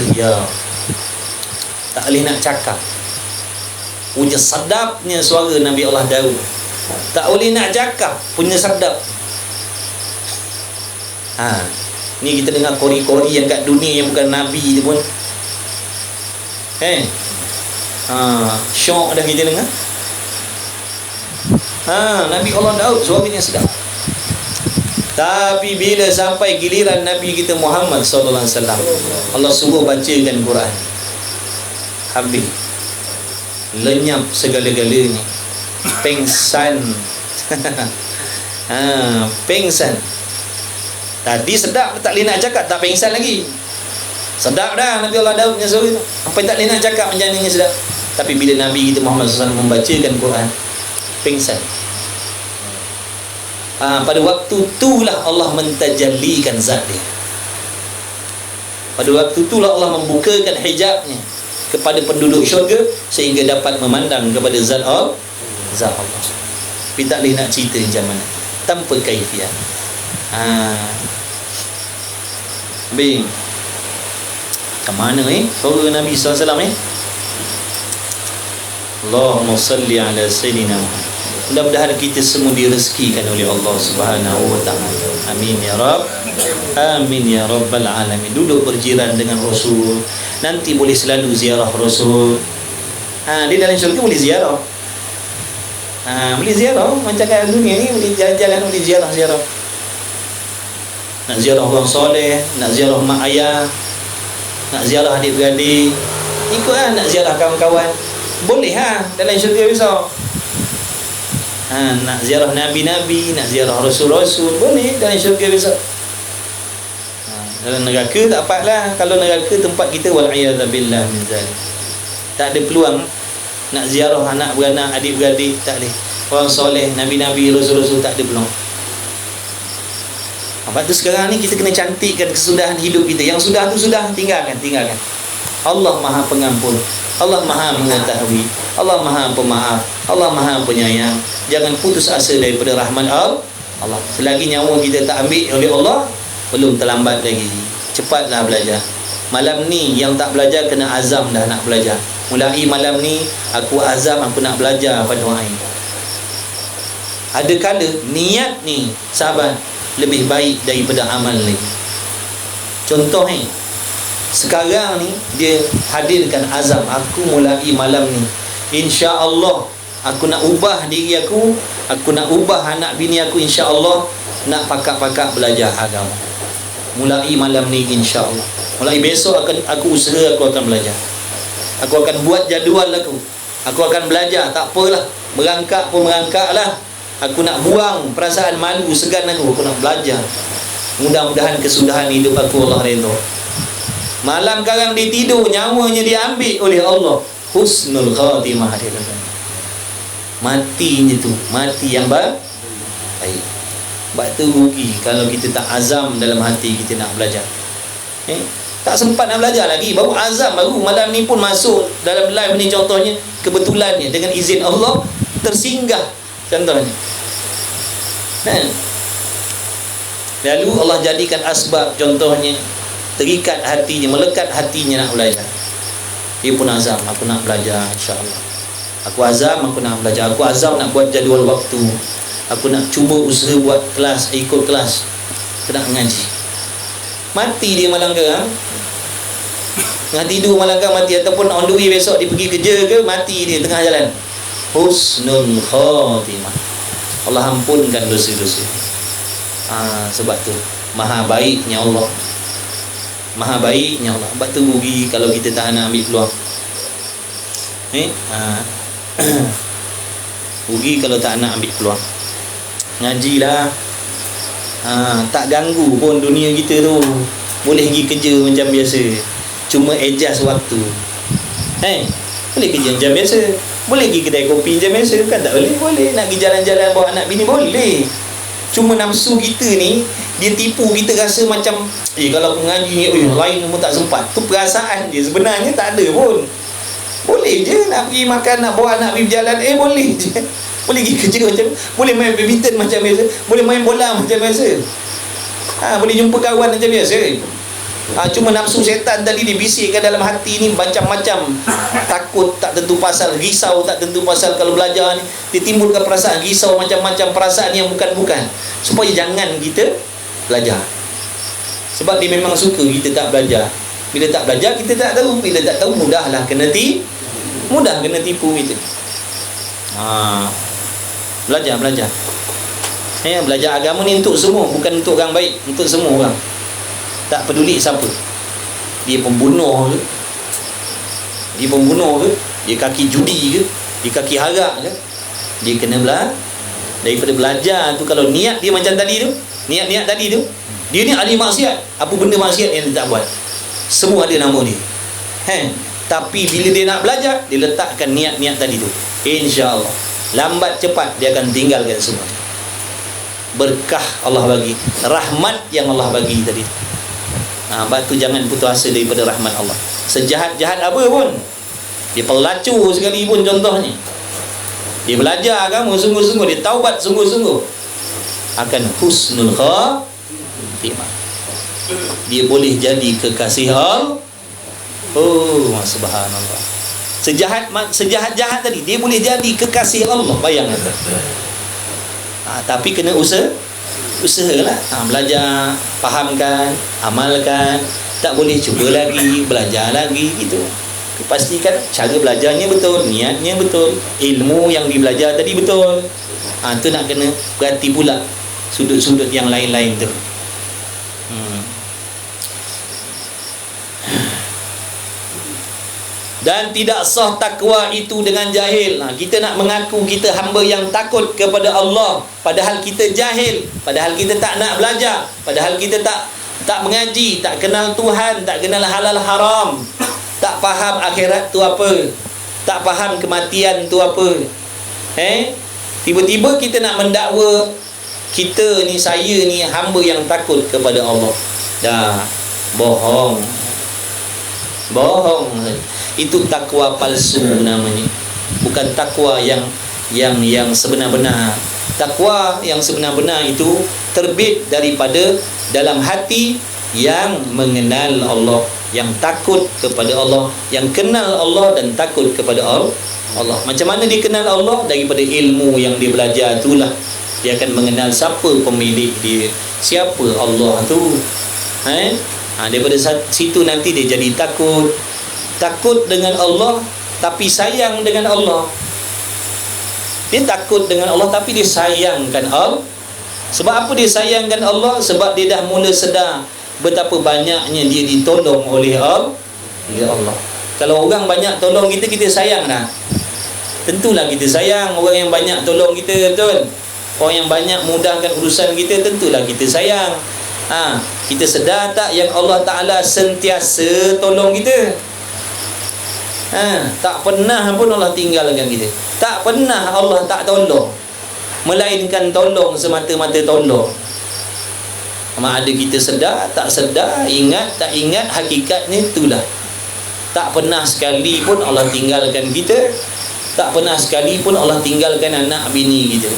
tak boleh nak cakap, punya sedapnya suara Nabi Allah Daud. Tak boleh nak cakap, punya sedap. Ni kita dengar kori-kori yang kat dunia yang bukan Nabi tu pun. Syok dah kita dengar. Nabi Allah Daud suaranya sedap. Tapi bila sampai giliran Nabi kita Muhammad sallallahu alaihi wasallam, Allah suruh bacakan Quran. Habis. Lenyap segala-galanya. Pengsan. Pengsan. Tadi sedap, tak boleh nak cakap, tak pengsan lagi. Sedap dah Nabi Allah Daud punya suara tu. Sampai tak boleh nak cakap, menjananya sedap. Tapi bila Nabi kita Muhammad SAW membacakan Quran, pengsan. Pada waktu itulah Allah mentajallikan zat dia. Pada waktu itulah Allah membukakan hijabnya kepada penduduk syurga sehingga dapat memandang kepada zat Allah. Tapi tak boleh nak cerita macam mana, tanpa kaifiat. Bing, macam mana suara Nabi SAW Allahumma salli ala Sayyidina Muhammad. Mudah-mudahan kita semua direzekikan oleh Allah Subhanahu wa ta'ala. Amin ya Rabb. Amin ya Rabbal alamin. Duduk berjiran dengan Rasul, nanti boleh selalu ziarah Rasul. Dia dalam syurga boleh ziarah. Boleh ziarah macam kat dunia ni, boleh jalan-jalan, boleh ziarah-ziarah. Nak ziarah orang soleh, nak ziarah mak ayah, nak ziarah adik-beradik, ikut nak ziarah kawan-kawan, boleh dalam syurga besar. Nak ziarah Nabi-Nabi, nak ziarah Rasul-Rasul, boleh dalam syurga besar. Dalam neraka tak dapatlah. Kalau neraka tempat kita, wal'iyadzabillah min zalik, tak ada peluang nak ziarah anak beranak, adik-beradik, tak boleh. Orang soleh, Nabi-Nabi, Rasul-Rasul, tak ada peluang. Lepas tu sekarang ni kita kena cantikkan kesudahan hidup kita. Yang sudah tu sudah, tinggalkan. Allah Maha Pengampun, Allah Maha Mengetahui, Allah Maha Pemaaf, Allah Maha Penyayang. Jangan putus asa daripada rahmat Allah. Selagi nyawa kita tak ambil oleh Allah, belum terlambat lagi. Cepatlah belajar. Malam ni yang tak belajar kena azam dah nak belajar. Mulai malam ni aku azam, aku nak belajar pada orang. Ada kala niat ni, sahabat, lebih baik daripada amal ni. Contoh sekarang ni dia hadirkan azam, aku mulai malam ni insya-Allah aku nak ubah diri aku nak ubah anak bini aku, insya-Allah nak pakak-pakak belajar agama. Mulai malam ni insya-Allah. Mulai besok aku usaha, aku akan belajar. Aku akan buat jadual aku akan belajar. Tak apalah, merangkak pun merangkaklah. Aku nak buang perasaan malu, segan aku nak belajar. Mudah-mudahan kesudahan hidup aku Allah redha. Malam sekarang dia tidur, nyawanya diambil oleh Allah. Husnul khatimah dia kata. Matinya tu, mati yang baik. Sebab tu rugi kalau kita tak azam dalam hati kita nak belajar. Tak sempat nak belajar lagi, baru azam, baru malam ni pun masuk dalam live ni contohnya, kebetulannya dengan izin Allah tersinggah contohnya. Lalu Allah jadikan asbab, contohnya terikat hatinya, melekat hatinya nak belajar. Dia pun azam, aku nak belajar insya-Allah. Aku azam, aku nak belajar. Aku azam nak buat jadual waktu. Aku nak cuba usaha buat kelas, ikut kelas, aku nak mengaji. Mati dia malam ke tengah tidur malam ke mati, ataupun on the way besok dia pergi kerja ke, mati dia tengah jalan. Husnul khatimah. Allah ampunkan dosa-dosa. Sebab tu maha baiknya Allah. Maha baiknya Allah. Sebab tu rugi kalau kita tak nak ambil peluang. Rugi kalau tak nak ambil peluang. Ngajilah. Tak ganggu pun dunia kita tu. Boleh pergi kerja macam biasa, cuma adjust waktu. Boleh kerja macam biasa, boleh pergi kedai kopi macam biasa. Kan tak boleh? Boleh. Nak pergi jalan-jalan bawa anak bini, boleh. Cuma nafsu kita ni, dia tipu kita rasa macam kalau aku ngaji ni, lain pun tak sempat. Tu perasaan dia, sebenarnya tak ada pun. Boleh je nak pergi makan, nak bawa anak pergi berjalan, boleh je. Boleh pergi kerja macam, boleh main badminton macam biasa, boleh main bola macam biasa, boleh jumpa kawan macam biasa. Cuma nafsu syaitan tadi dibisikkan dalam hati ni macam-macam. Takut tak tentu pasal, risau tak tentu pasal. Kalau belajar ni ditimbulkan perasaan risau, macam-macam perasaan yang bukan-bukan, supaya jangan kita belajar. Sebab dia memang suka kita tak belajar. Bila tak belajar kita tak tahu. Bila tak tahu mudahlah kena tipu kita. Belajar belajar agama ni untuk semua, bukan untuk orang baik, untuk semua orang. Tak peduli siapa. Dia pembunuh ke, dia kaki judi ke, dia kaki harak ke, dia kena belajar. Daripada belajar tu, kalau niat dia macam tadi tu, niat tadi tu, dia ni ahli maksiat. Apa benda maksiat yang dia tak buat, semua ada nama dia. Tapi bila dia nak belajar, dia letakkan niat-niat tadi tu, insya-Allah lambat cepat dia akan tinggalkan semua. Berkah Allah bagi, rahmat yang Allah bagi tadi. Sebab tu jangan putus asa daripada rahmat Allah. Sejahat-jahat apa pun, dia pelacur sekali pun contohnya, dia belajar agama sungguh-sungguh, dia taubat sungguh-sungguh, akan husnul khatimah. Dia boleh jadi kekasih Allah. Subhanallah. Sejahat-jahat tadi, dia boleh jadi kekasih Allah. Bayangkan. Tapi kena usahalah. Belajar, fahamkan, amalkan. Tak boleh cuba lagi, belajar lagi gitu. Pastikan cara belajarnya betul, niatnya betul, ilmu yang dibelajar tadi betul. Tu nak kena berhati pula sudut-sudut yang lain-lain tu. Dan tidak sah takwa itu dengan jahil. Kita nak mengaku kita hamba yang takut kepada Allah, padahal kita jahil, padahal kita tak nak belajar, padahal kita tak mengaji, tak kenal Tuhan, tak kenal halal haram, tak faham akhirat tu apa, tak faham kematian tu apa. Tiba-tiba kita nak mendakwa kita ni, saya ni hamba yang takut kepada Allah. Bohong. Itu takwa palsu namanya. Bukan takwa yang sebenar-benar. Takwa yang sebenar-benar itu terbit daripada dalam hati yang mengenal Allah, yang takut kepada Allah, yang kenal Allah dan takut kepada Allah. Macam mana dia kenal Allah? Daripada ilmu yang dia belajar itulah dia akan mengenal siapa pemilik dia, siapa Allah tu. Daripada situ nanti dia jadi takut dengan Allah, tapi sayang dengan Allah. Dia takut dengan Allah tapi dia sayangkan Allah. Sebab apa dia sayangkan Allah? Sebab dia dah mula sedar betapa banyaknya dia ditolong oleh Allah. Kalau orang banyak tolong kita, kita sayang dah. Tentulah kita sayang orang yang banyak tolong kita, betul? Orang yang banyak mudahkan urusan kita, tentulah kita sayang. Kita sedar tak yang Allah Ta'ala sentiasa tolong kita? Tak pernah pun Allah tinggalkan kita. Tak pernah Allah tak tolong, melainkan tolong semata-mata tolong. Sama ada kita sedar, tak sedar, ingat, tak ingat, hakikatnya itulah. Tak pernah sekali pun Allah tinggalkan kita. Tak pernah sekali pun Allah tinggalkan anak bini kita.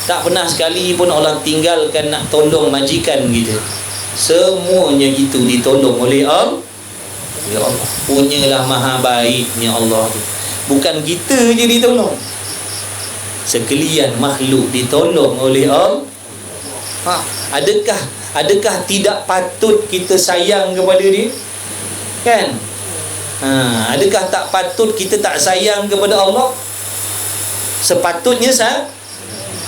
Tak pernah sekali pun Allah tinggalkan nak tolong majikan kita. Semuanya itu ditolong oleh Allah. Ya Allah, punyalah maha baiknya Allah tu. Bukan kita je ditolong, sekalian makhluk ditolong oleh Allah. Adakah tidak patut kita sayang kepada dia? Kan? Adakah tak patut kita tak sayang kepada Allah? Sepatutnya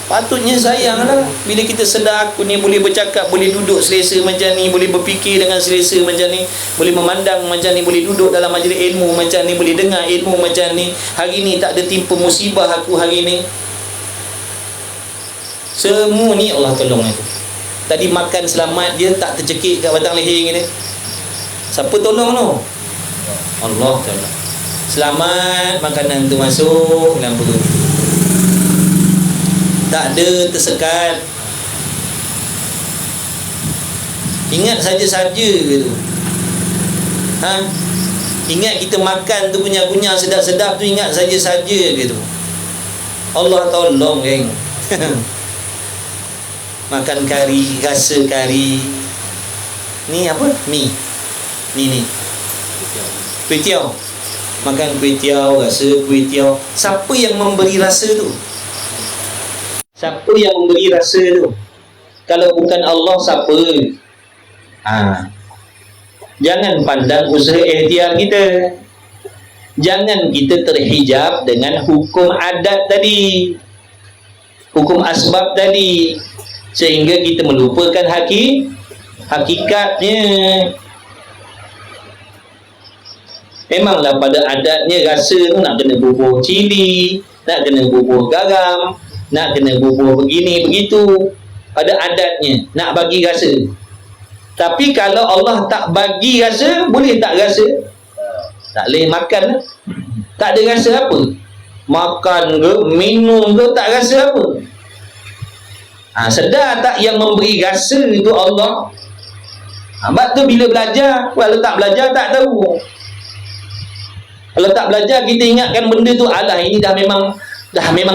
patutnya sayanglah. Bila kita sedar aku ni boleh bercakap, boleh duduk selesa macam ni, boleh berfikir dengan selesa macam ni, boleh memandang macam ni, boleh duduk dalam majlis ilmu macam ni, boleh dengar ilmu macam ni. Hari ni tak ada timpa musibah aku hari ni. Semua ni Allah tolong aku. Tadi makan selamat, dia tak tercekik kat batang leher kita. Siapa tolong tu? Allah tolong. Selamat makanan tu masuk dalam perut, tak ada tersekat. Ingat saja-saja gitu. Ingat kita makan tu kunyah-kunyah sedap-sedap tu, ingat saja-saja gitu. Allah tolong, geng. Makan kari, rasa kari. Ni apa? Mi. Ni kuih tiaw. Makan kuih tiaw, rasa kuih tiaw. Siapa yang memberi rasa tu? Siapa yang memberi rasa tu? Kalau bukan Allah, siapa? Jangan pandang usaha ikhtiar kita. Jangan kita terhijab dengan hukum adat tadi, hukum asbab tadi, sehingga kita melupakan hakikatnya. Memanglah pada adatnya rasa tu nak kena bubur cili, nak kena bubur garam, nak kena bubur begini begitu. Pada adatnya nak bagi rasa. Tapi kalau Allah tak bagi rasa, boleh tak rasa? Tak boleh makan lah. Tak ada rasa apa. Makan ke, minum ke, tak rasa apa. Sedar tak yang memberi rasa itu Allah? Sebab tu bila belajar, kalau tak belajar tak tahu. Kalau tak belajar, kita ingatkan benda tu alah, ini dah memang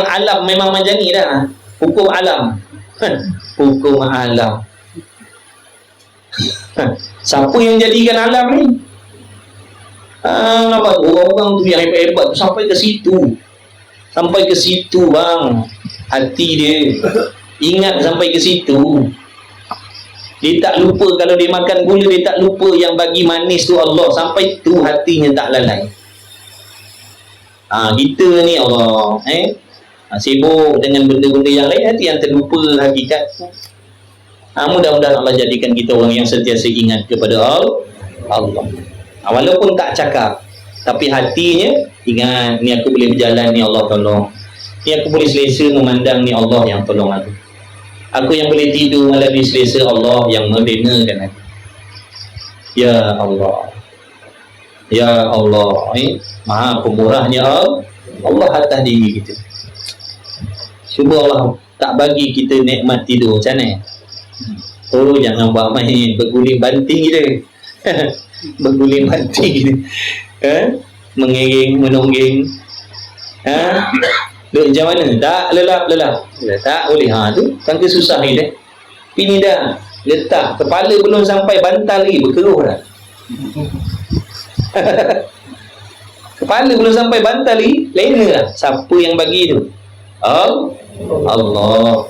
alam, memang macam ni dah. Hukum alam. Hukum alam. Siapa yang jadikan alam ni? Nampak orang-orang tu yang hebat-hebat tu sampai ke situ. Sampai ke situ bang. Hati dia ingat sampai ke situ. Dia tak lupa kalau dia makan gula, dia tak lupa yang bagi manis tu Allah. Sampai tu hatinya tak lalai. Kita ni Allah sibuk dengan benda-benda yang lain, hati yang terlupa hakikat. Mudah-mudahan Allah jadikan kita orang yang sentiasa ingat kepada Allah. Walaupun tak cakap, tapi hatinya ingat, ni aku boleh berjalan, ni Allah tolong. Ni aku boleh selesa memandang, ni Allah yang tolong aku. Aku yang boleh tidur malam ni selesa, Allah yang merenakan aku. Ya Allah, ya Allah, Maha pemurahnya Allah atas diri kita. Cuba Allah tak bagi kita nikmat tidur macam mana? Jangan buat main berguling banting kita. Berguling banting kita. Mengiring, menongging. Duk macam mana? Tak lelap. Tak boleh. Tu sangka susah ni dah. Ini dah letak kepala belum sampai bantal lagi berkeruh dah. Kepala belum sampai bantal lagi, lena lah. Siapa yang bagi tu? Allah.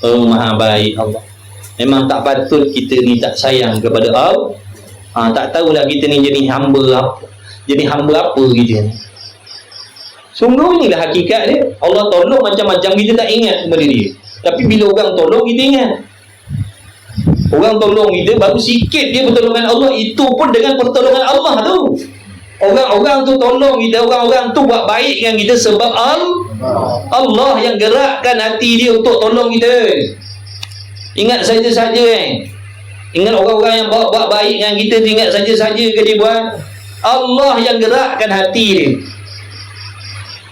Maha baik Allah. Memang tak patut kita ni tak sayang kepada Allah. Tak tahulah kita ni jadi hamba apa. Jadi hamba apa kita ni. Sungguh inilah hakikat dia. Allah tolong macam-macam, kita tak ingat kepada dia. Tapi bila orang tolong, kita ingat. Orang tolong kita, baru sikit dia pertolongan Allah. Itu pun dengan pertolongan Allah tu. Orang-orang tu tolong kita, orang-orang tu buat baik dengan kita sebab Allah yang gerakkan hati dia untuk tolong kita. Ingat saja-saja Ingat orang-orang yang buat baik dengan kita, ingat saja-saja ke dia buat. Allah yang gerakkan hati dia.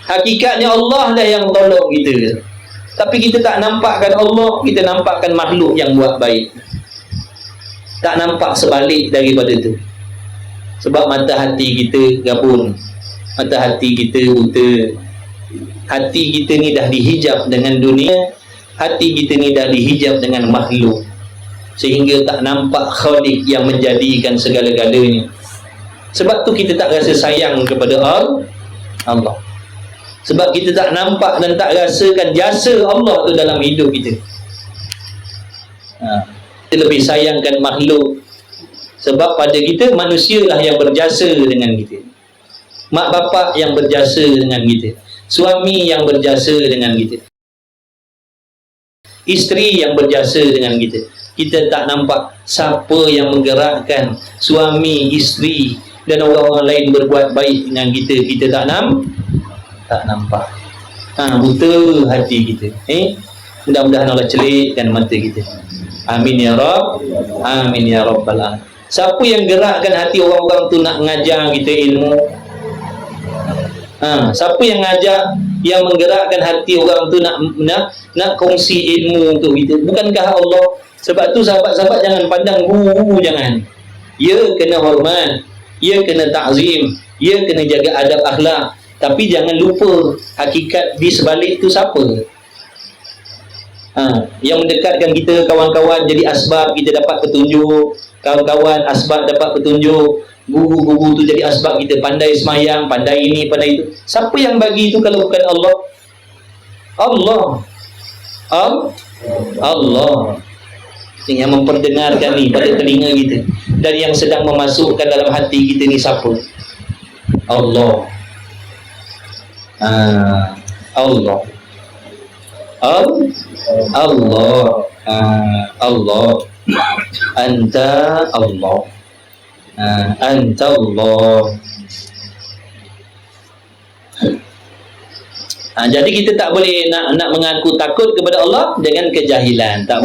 Hakikatnya Allah lah yang tolong kita. Tapi kita tak nampakkan Allah, kita nampakkan makhluk yang buat baik. Tak nampak sebalik daripada tu. Sebab mata hati kita gabung, mata hati kita buta. Hati kita ni dah dihijab dengan dunia, hati kita ni dah dihijab dengan makhluk, sehingga tak nampak Khalik yang menjadikan segala-galanya. Sebab tu kita tak rasa sayang kepada Allah. Sebab kita tak nampak dan tak rasakan jasa Allah tu dalam hidup kita. Kita lebih sayangkan makhluk. Sebab pada kita, manusialah yang berjasa dengan kita. Mak bapak yang berjasa dengan kita. Suami yang berjasa dengan kita. Isteri yang berjasa dengan kita. Kita tak nampak siapa yang menggerakkan suami, isteri dan orang-orang lain berbuat baik dengan kita. Kita tak nampak. Buta hati kita. Mudah-mudahan Allah celikkan mata kita. Amin ya Rabb. Amin ya Rabbal alamin. Siapa yang gerakkan hati orang-orang tu nak mengajar kita ilmu? Siapa yang ngajak, yang menggerakkan hati orang tu nak kongsi ilmu untuk kita? Bukankah Allah? Sebab tu sahabat-sahabat jangan pandang guru, jangan. Ya kena hormat, ya kena ta'zim, ya kena jaga adab akhlak. Tapi jangan lupa hakikat di sebalik tu siapa? Yang mendekatkan kita, kawan-kawan jadi asbab kita dapat petunjuk, kawan-kawan asbab dapat petunjuk, guru-guru tu jadi asbab kita pandai semayang, pandai ini, pandai itu. Siapa yang bagi itu kalau bukan Allah? Allah yang memperdengarkan ni pada telinga kita, dan yang sedang memasukkan dalam hati kita ni siapa? Allah. Allah. Allah. Anta Allah. Anta Allah. Jadi kita tak boleh nak mengaku takut kepada Allah dengan kejahilan. Tak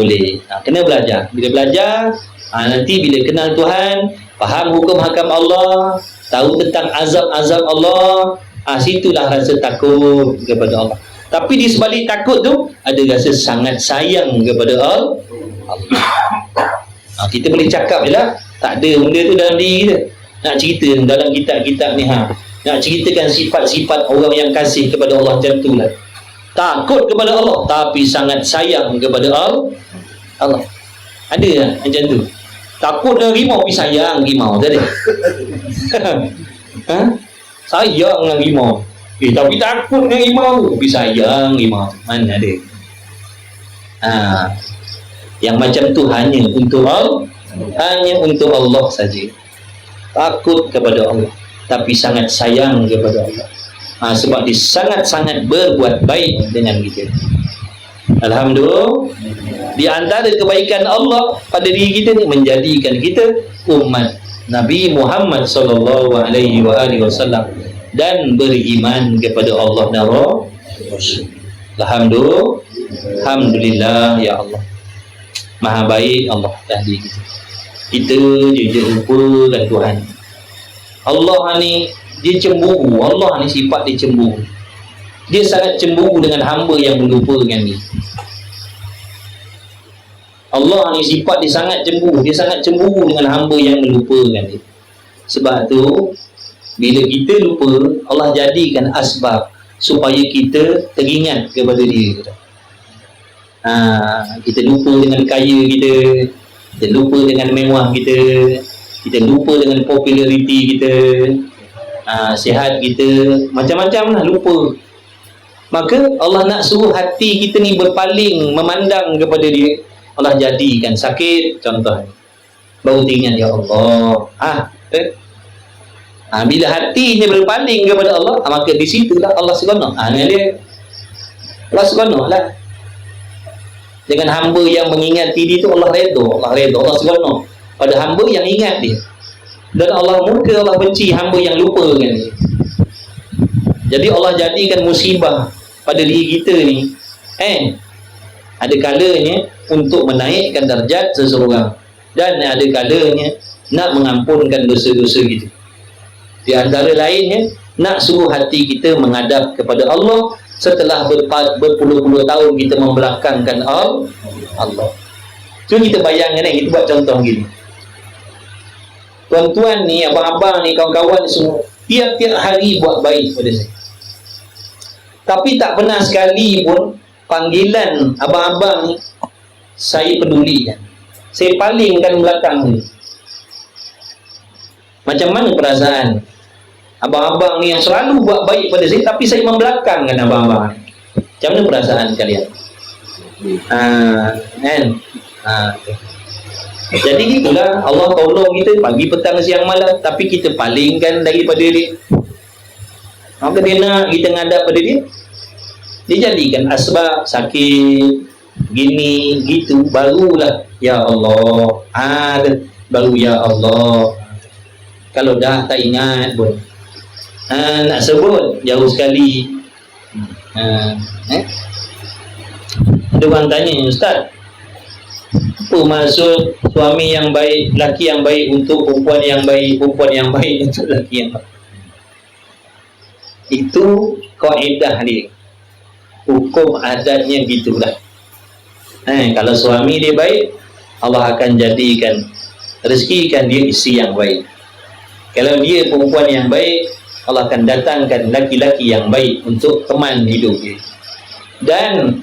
boleh. Kena belajar. Bila belajar, nanti bila kenal Tuhan, faham hukum hakam Allah, tahu tentang azab-azab Allah, situlah rasa takut kepada Allah. Tapi di sebalik takut tu ada rasa sangat sayang kepada Allah. Kita boleh cakap je lah, tak ada benda tu dalam diri kita. Nak cerita dalam kitab-kitab ni, nak ceritakan sifat-sifat orang yang kasih kepada Allah macam tu lah. Takut kepada Allah tapi sangat sayang kepada Allah. Ada tak macam tu? Takut dengan rimau tapi sayang rimau tadi. Sayang dengan rimau. Tapi takut dengan rimau tapi sayang rimau. Mana ada? Yang macam tu hanya untuk Allah saja. Takut kepada Allah tapi sangat sayang kepada Allah. Sebab dia sangat-sangat berbuat baik dengan kita. Alhamdulillah, di antara kebaikan Allah pada diri kita ni menjadikan kita umat Nabi Muhammad sallallahu alaihi wasallam dan beriman kepada Allah dan Rasul. Alhamdulillah ya Allah. Maha baik Allah tadi kita. Kita je lupakan Tuhan. Allah ni dia cemburu. Allah ni sifat dia cemburu. Dia sangat cemburu dengan hamba yang melupakan dia. Allah ni sifat dia sangat cemburu. Dia sangat cemburu dengan hamba yang melupakan dia. Sebab tu bila kita lupa, Allah jadikan asbab supaya kita teringat kepada dia. Kita lupa dengan kaya kita lupa dengan mewah kita lupa dengan populariti kita, sihat kita, macam-macam lah lupa. Maka Allah nak suruh hati kita ni berpaling memandang kepada dia. Allah jadikan sakit contoh, baru teringat ya Allah. Bila hatinya berpaling kepada Allah, maka di situlah Allah seronok. Dengan dia Allah seronok lah. Dengan hamba yang mengingati dia tu Allah redha, Allah seronok pada hamba yang ingat dia. Dan Allah murka, Allah benci hamba yang lupa kan dia. Jadi Allah jadikan musibah pada diri kita ni, ada kalanya untuk menaikkan darjat seseorang, dan ada kalanya nak mengampunkan dosa-dosa kita. Di antara lainnya nak suruh hati kita menghadap kepada Allah setelah berpuluh-puluh tahun kita membelakangkan Allah. So kita bayangkan, kita buat contoh gini. Tuan-tuan ni, abang-abang ni, kawan-kawan semua, tiap-tiap hari buat baik pada saya. Tapi tak pernah sekali pun panggilan abang-abang ni saya pedulikan. Saya palingkan belakang ni. Macam mana perasaan abang-abang ni yang selalu buat baik pada saya, tapi saya membelakangkan abang-abang? Macam mana perasaan kalian? Jadi itulah Allah tolong kita pagi, petang, siang, malam, tapi kita palingkan daripada dia. Maka dia nak kita ngadap pada dia, dia jadikan asbab sakit gini gitu, barulah ya Allah. Baru ya Allah. Kalau dah tak ingat pun, nak sebut jauh sekali. Ada orang tanya, Ustaz, apa maksud suami yang baik, laki yang baik untuk perempuan yang baik, perempuan yang baik untuk laki yang baik? Itu kaedah dia, hukum adatnya gitulah. Kalau suami dia baik, Allah akan jadikan, rezekikan dia isteri yang baik. Kalau dia perempuan yang baik, Allah akan datangkan laki-laki yang baik untuk teman hidup dia. Dan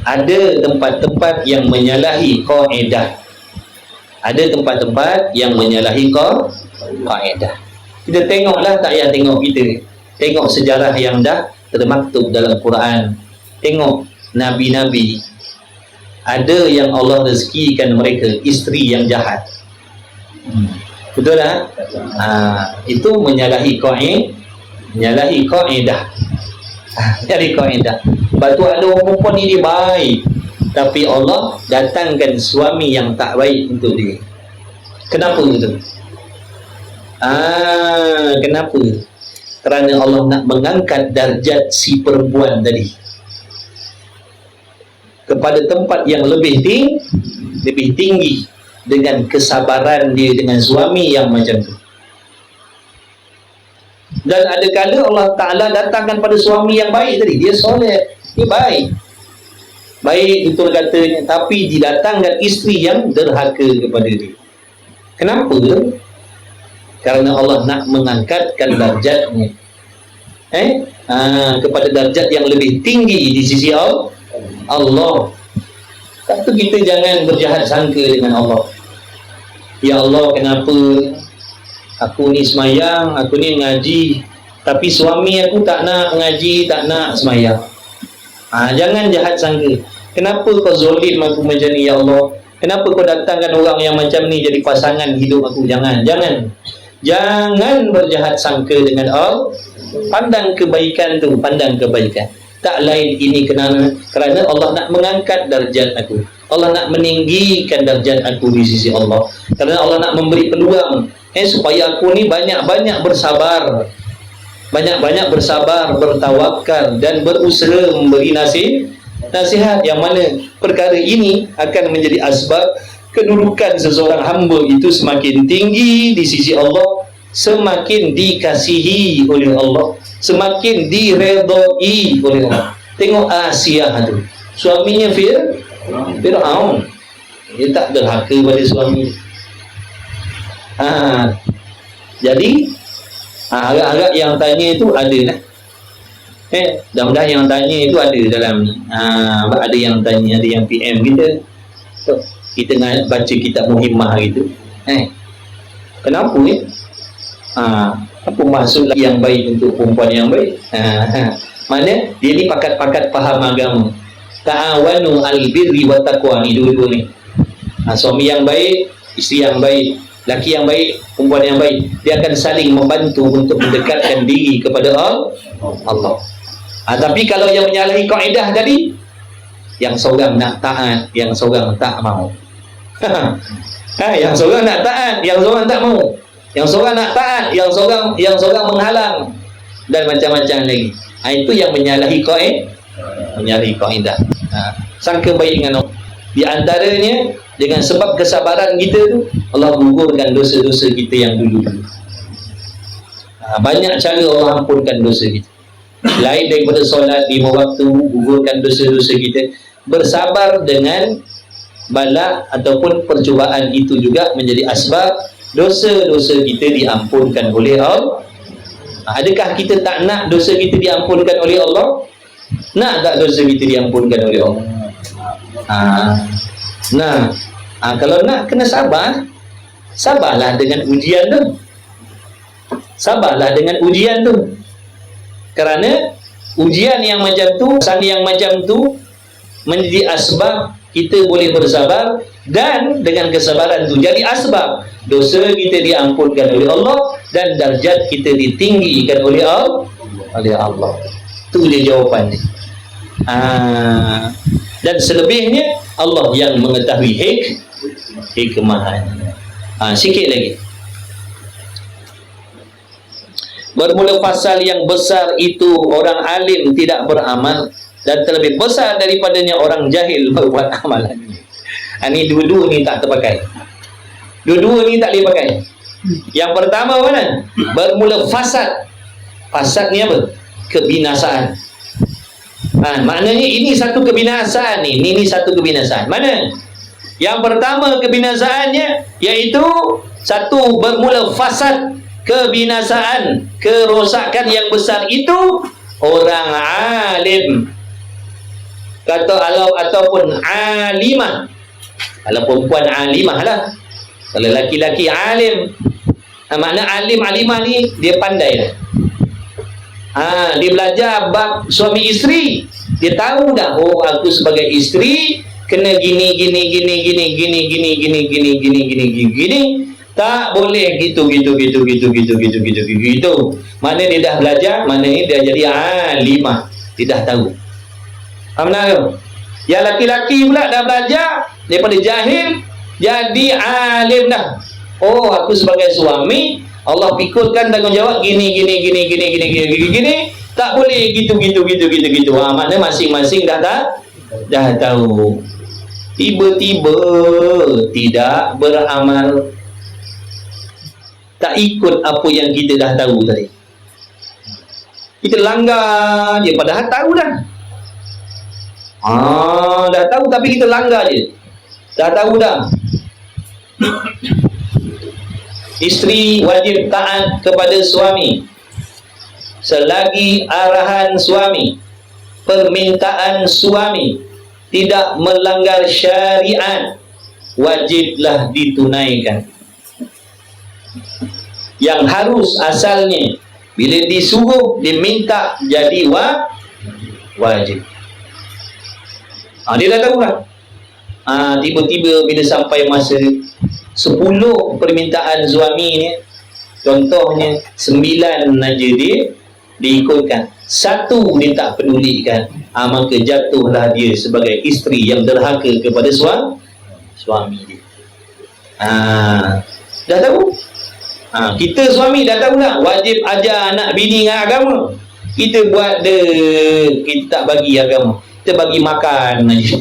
ada tempat-tempat yang menyalahi kaedah. Ada tempat-tempat yang menyalahi kaedah. Kita tengoklah, tak payah tengok kita. Tengok sejarah yang dah termaktub dalam Quran. Tengok Nabi-Nabi. Ada yang Allah rezekikan mereka isteri yang jahat. Betul tak? Itu menyalahi kaedah. Menyalahi kaedah. Menyalahi kaedah. Sebab tu ada orang perempuan ni dia baik, tapi Allah datangkan suami yang tak baik untuk dia. Kenapa itu? Kenapa? Kerana Allah nak mengangkat darjat si perempuan tadi kepada tempat yang lebih tinggi dengan kesabaran dia dengan suami yang macam tu. Dan ada kala Allah Ta'ala datangkan pada suami yang baik tadi, dia soleh, dia baik, betul katanya, tapi didatangkan isteri yang derhaka kepada dia. Kenapa? Kerana Allah nak mengangkatkan darjatnya kepada darjat yang lebih tinggi di sisi Allah. Kata kita jangan berjahat sangka dengan Allah. Ya Allah, kenapa aku ni semayang, aku ni mengaji, tapi suami aku tak nak mengaji, tak nak semayang. Jangan jahat sangka. Kenapa kau zolim aku macam ni, ya Allah? Kenapa kau datangkan orang yang macam ni jadi pasangan hidup aku? Jangan berjahat sangka dengan Allah. Pandang kebaikan tu, pandang kebaikan. Tak lain ini kerana Allah nak mengangkat darjat aku. Allah nak meninggikan darjat aku di sisi Allah. Kerana Allah nak memberi peluang supaya aku ni banyak-banyak bersabar. Banyak-banyak bersabar, bertawakal dan berusaha memberi nasihat yang mana perkara ini akan menjadi asbab kedudukan seseorang hamba itu semakin tinggi di sisi Allah, semakin dikasihi oleh Allah, semakin diredai oleh Allah. Tengok Asia tu, suaminya Fir'aun, dia tak derhaka pada suami. Jadi agak-agak yang tanya itu ada lah. Mudah-mudahan yang tanya itu ada dalam ada yang tanya, ada yang PM kita. So, kita nak baca kitab Muhimmah gitu. Kenapa apa maksud yang baik untuk perempuan yang baik? Mana dia ni pakat-pakat faham agama. Ta'awanu al-birri wa taqwa, ni dua-dua ni. Suami yang baik, isteri yang baik, laki yang baik, perempuan yang baik, dia akan saling membantu untuk mendekatkan diri kepada Allah. Tapi kalau yang menyalahi kaedah tadi, yang seorang nak taat, yang seorang tak mau. Yang seorang nak taat, yang seorang tak mau. Yang seorang nak taat, yang seorang menghalang, dan macam-macam lagi. Itu yang menyalahi kaedah. Sangka baik dengan Allah. Di antaranya dengan sebab kesabaran kita tu, Allah gugurkan dosa-dosa kita yang dulu. Banyak cara Allah ampunkan dosa kita. Lain daripada solat 5 waktu, gugurkan dosa-dosa kita. Bersabar dengan bala ataupun percubaan itu juga menjadi asbab dosa-dosa kita diampunkan oleh Allah. Adakah kita tak nak dosa kita diampunkan oleh Allah? Nak tak dosa kita diampunkan oleh Allah? Kalau nak, kena sabar. Sabarlah dengan ujian tu. Sabarlah dengan ujian tu. Kerana ujian yang macam tu, kesan yang macam tu menjadi asbab kita boleh bersabar, dan dengan kesabaran tu jadi asbab dosa kita diampunkan oleh Allah dan darjat kita ditinggikan oleh Allah. Tu dia jawapan ni. Dan selebihnya Allah yang mengetahui hikmahannya. Sikit lagi. Bermula pasal yang besar itu orang alim tidak beramal, dan terlebih besar daripadanya orang jahil berbuat amalan. Ini dua-dua ni tak terpakai. Dua-dua ni tak boleh pakai. Yang pertama mana? Bermula fasad. Fasad ni apa? Kebinasaan. Maknanya ini satu kebinasaan ni. Ini satu kebinasaan. Mana? Yang pertama kebinasaannya iaitu satu, bermula fasad, kebinasaan, kerosakan yang besar itu orang alim. kata ataupun alimah. Kalau perempuan alimah lah, kalau laki-laki alim. Makna alimah ni dia pandai lah. Dia belajar bab suami isteri. Dia tahu dah, oh aku sebagai isteri kena gini. Tak boleh gitu. Mana dia dah belajar, mana ni dia jadi alimah. Dia dah tahu. Faham tak? Yang laki-laki pula dah belajar daripada jahil jadi alim dah. Oh, aku sebagai suami, Allah pikulkan tanggungjawab gini. Tak boleh gitu. Maknanya masing-masing dah tahu. Tiba-tiba tidak beramal, tak ikut apa yang kita dah tahu tadi. Kita langgar je, padahal tahu dah. Dah tahu tapi kita langgar je. Dah tahu dah. Isteri wajib taat kepada suami selagi arahan suami, permintaan suami tidak melanggar syariat, wajiblah ditunaikan. Yang harus asalnya bila disuruh, diminta, jadi wajib. Dia dah tahu lah. Tiba-tiba bila sampai masa 10 permintaan suami ni, contohnya 9 aja dia diikutkan, 1 dia tak pedulikan, maka jatuhlah dia sebagai isteri yang derhaka kepada suami dia. Dah tahu. Kita suami dah tahu lah, wajib ajar anak bini dengan agama. Kita buat kita tak bagi agama, kita bagi makan aja.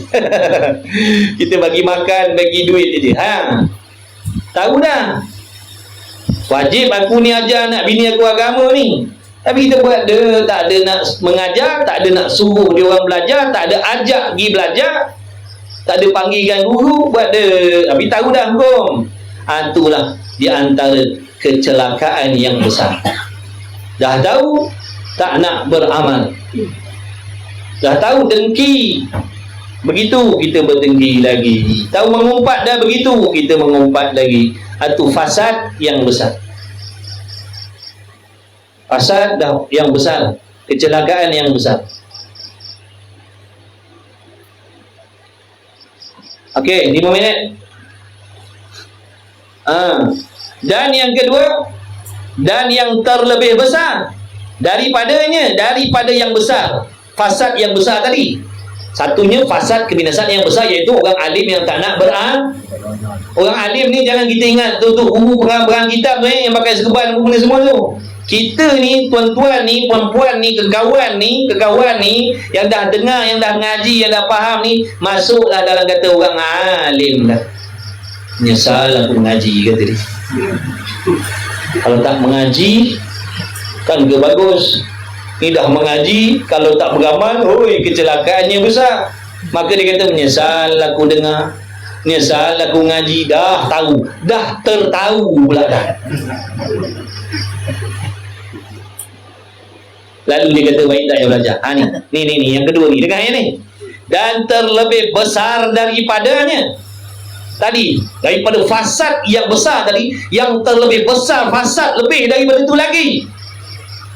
Kita bagi makan, bagi duit aja. Tahu dah, wajib aku ni ajar anak bini aku agama ni. Tapi kita buat tak ada nak mengajar, tak ada nak suruh dia orang belajar, tak ada ajak pergi belajar, tak ada panggilkan guru, buat tapi tahu dah hukum. Itulah di antara kecelakaan yang besar. Dah tahu, tak nak beramal. Dah tahu dengki, begitu kita berdengki lagi. Tahu mengumpat dah begitu, kita mengumpat lagi. Itu fasad yang besar. Fasad dah yang besar, kecelakaan yang besar. Okey, 5 minit. Dan yang kedua, dan yang terlebih besar daripada yang besar, fasad yang besar tadi. Satunya fasad kebinasaan yang besar, iaitu orang alim yang tak nak beramal. Orang alim ni jangan kita ingat tu guru perang kitab tu yang pakai serban benda semua tu. Kita ni tuan-tuan ni, puan-puan ni, kekawan ni yang dah dengar, yang dah ngaji, yang dah faham ni, masuklah dalam kata orang alim dah. Menyesal aku mengaji kata dia. Kalau tak mengaji kan ke bagus. Ni dah mengaji, kalau tak beramal, kecelakaannya besar. Maka dia kata, menyesal aku dengar, menyesal aku ngaji. Dah tahu, dah tertahu pula dah. Lalu dia kata, baik tak, yang belajar. Ni yang kedua ni, dengar yang ni. Dan terlebih besar daripadanya tadi, daripada fasad yang besar tadi, yang terlebih besar fasad lebih daripada itu lagi.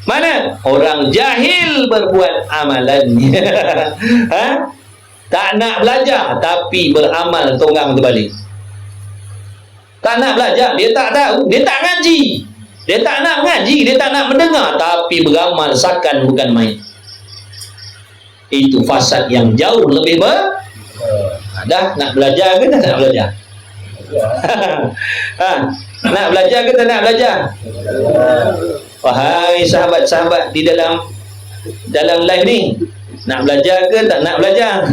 Mana? Orang jahil berbuat amalannya. Tak nak belajar tapi beramal tonggang terbalik. Tak nak belajar, dia tak tahu, dia tak ngaji. Dia tak nak mengaji, dia tak nak mendengar, tapi beramal sakan bukan main. Itu fasad yang jauh lebih dah nak belajar ke tak nak belajar? Nak belajar ke tak nak belajar? Wahai sahabat-sahabat di dalam live ni, nak belajar ke tak nak belajar?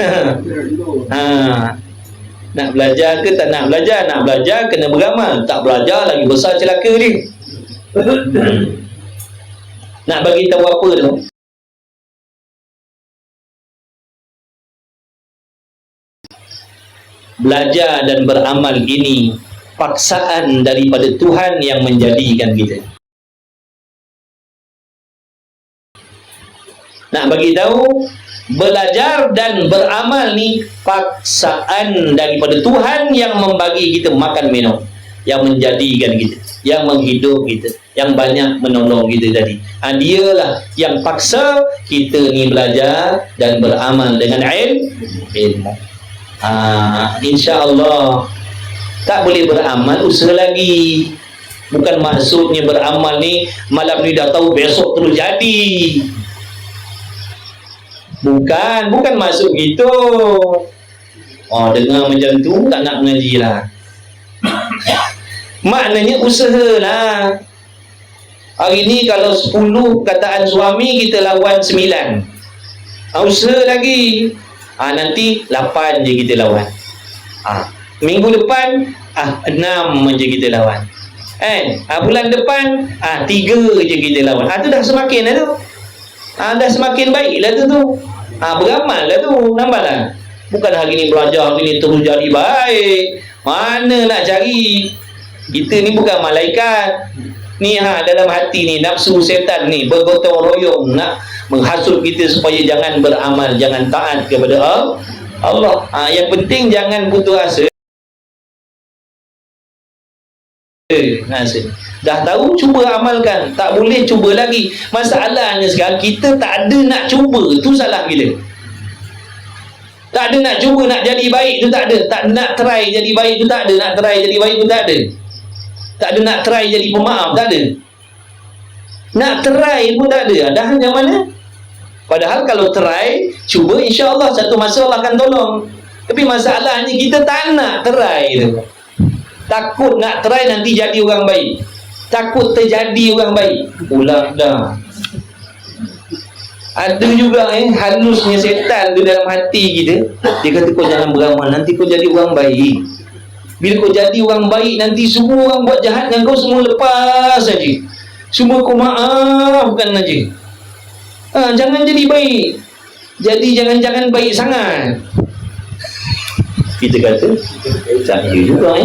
Nak belajar ke tak nak belajar? Nak belajar kena beramal, tak belajar lagi besar celaka ni. Nak bagi tahu apa tu? Belajar dan beramal ini paksaan daripada Tuhan yang menjadikan kita. Nak bagi tahu Belajar dan beramal ni paksaan daripada Tuhan yang membagi kita makan minum, yang menjadikan kita, yang menghidup kita, yang banyak menolong kita tadi. Dialah yang paksa kita ni belajar dan beramal dengan ilmu. InsyaAllah tak boleh beramal, usaha lagi. Bukan maksudnya beramal ni malam ni dah tahu besok terus jadi. Bukan maksud gitu. Dengar macam tu tak nak mengaji lah. Maknanya usahalah. Hari ni kalau 10 kataan suami, kita lawan 9. Usaha lagi. Nanti 8 je kita lawan. Minggu depan 6 je kita lawan. Bulan depan 3 je kita lawan. Tu dah semakin lah tu. Dah semakin baik lah tu. Beramal lah tu. Nampak tak? Bukan hari ni belajar, hari ni terus jadi baik. Mana nak cari? Kita ni bukan malaikat. Ni dalam hati ni nafsu setan ni bergotong royong nak menghasut kita supaya jangan beramal, jangan taat kepada Allah. Yang penting jangan putus asa. Dah tahu, cuba amalkan. Tak boleh cuba lagi. Masalahnya sekarang kita tak ada nak cuba. Tu salah gila. Tak ada nak cuba nak jadi baik tu tak ada. Tak nak try jadi baik tu tak ada. Nak try jadi baik tu tak ada. Tak ada nak try jadi pemaaf, tak ada. Nak try pun tak ada. Dah macam mana? Padahal kalau try, cuba, insya-Allah satu masa Allah akan tolong. Tapi masalahnya kita tak nak try tu. Takut nak try nanti jadi orang baik. Takut terjadi orang baik. Ulang dah. Ada juga halusnya setan tu dalam hati kita. Dia kata kau jangan beramal, nanti kau jadi orang baik. Bila kau jadi orang baik, nanti semua orang buat jahat dengan kau semua lepas saja. Semua kau maafkan saja. Jangan jadi baik. Jadi jangan baik sangat. Kita kata tak juga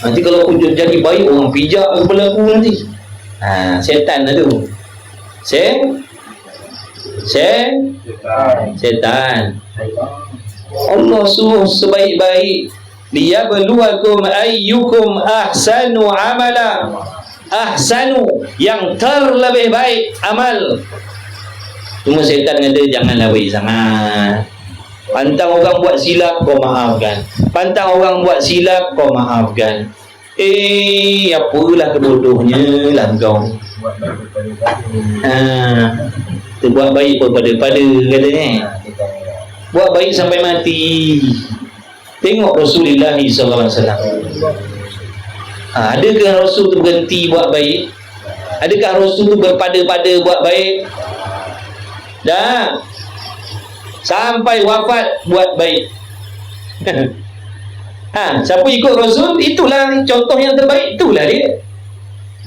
nanti kalau aku jadi baik, orang pijak kepala aku nanti. Setan lah tu. Setan. Allah suruh sebaik-baik, liyabluwakum ayyukum ahsanu amala. Ahsanu, yang terlebih baik amal. Cuma setan kata janganlah baik sangat. Pantang orang buat silap, kau maafkan. Pantang orang buat silap, kau maafkan. Apalah kebodohnya lah kau. Buat baik pun pada katanya. Buat baik sampai mati. Tengok Rasulullah SAW. Adakah Rasul tu berhenti buat baik? Adakah Rasul tu berpada-pada buat baik? Dah. Sampai wafat buat baik. Siapa ikut Rasul, itulah contoh yang terbaik, itulah dia.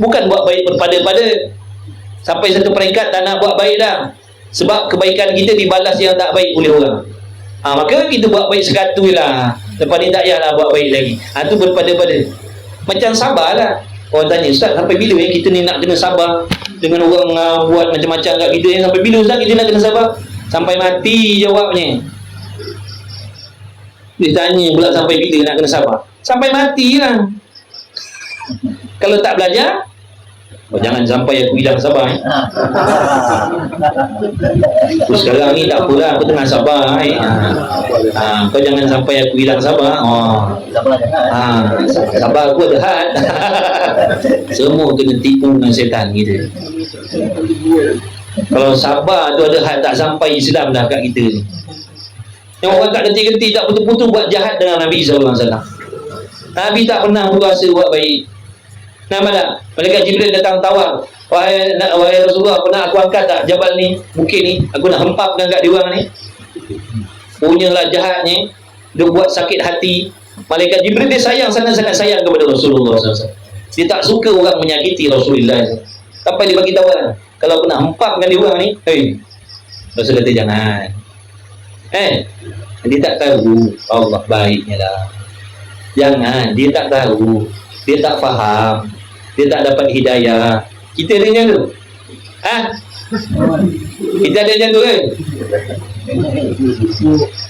Bukan buat baik berpada-pada. Sampai satu peringkat tak nak buat baik dah. Sebab kebaikan kita dibalas yang tak baik oleh orang. Maka kita buat baik sekatu lah. Lepas ni tak payahlah buat baik lagi. Tu berpada-pada. Macam sabarlah. Orang tanya, Ustaz, sampai bila kita ni nak kena sabar dengan orang buat macam-macam kat kita? Sampai bila Ustaz kita nak kena sabar? Sampai mati jawabnya. Dia tanya pula sampai bila nak kena sabar? Sampai mati lah. Kalau tak belajar, jangan sampai aku hilang sabar. Sekarang ni tak apalah, aku tengah sabar. Kau jangan sampai aku hilang sabar. Sabar aku ada had. Semua kena tipu dengan setan kita. Kalau sabar tu ada had, tak sampai Islam dah kat kita ni. Yang orang tak kerti-kerti, tak betul-betul buat jahat dengan Nabi SAW. Nabi tak pernah berasa buat baik. Nampak tak? Malaikat Jibril datang tawar. Wahai Rasulullah, pernah aku angkat tak jabal ni, bukit ni? Aku nak hempapkan kat diorang ni. Punyalah jahatnya. Dia buat sakit hati. Malaikat Jibril dia sayang, sangat-sangat sayang kepada Rasulullah SAW. Dia tak suka orang menyakiti Rasulullah SAW. Sampai dia bagi tawaran, kalau aku nak hempapkan diorang ni, Rasul kata jangan. Dia tak tahu Allah baiknya lah. Jangan, dia tak tahu. Dia tak faham. Dia tak dapat hidayah. Kita ni macam tu. Kita ada macam tu kan?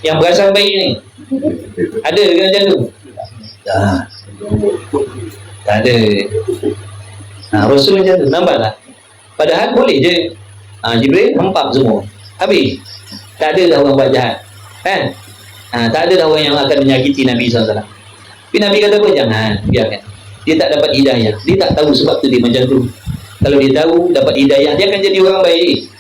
Yang perasan baik ni ada ke macam tu? Tak ada. Rasul macam tu, nampak tak? Padahal boleh je. Jibril hempap semua, habis. Tak ada dah orang buat jahat kan? Tak ada dah orang yang akan menyakiti Nabi SAW. Tapi Nabi kata apa? Jangan, biarkan. Dia tak dapat hidayah, dia tak tahu sebab tu dia macam tu. Kalau dia tahu dapat hidayah, dia akan jadi orang baik.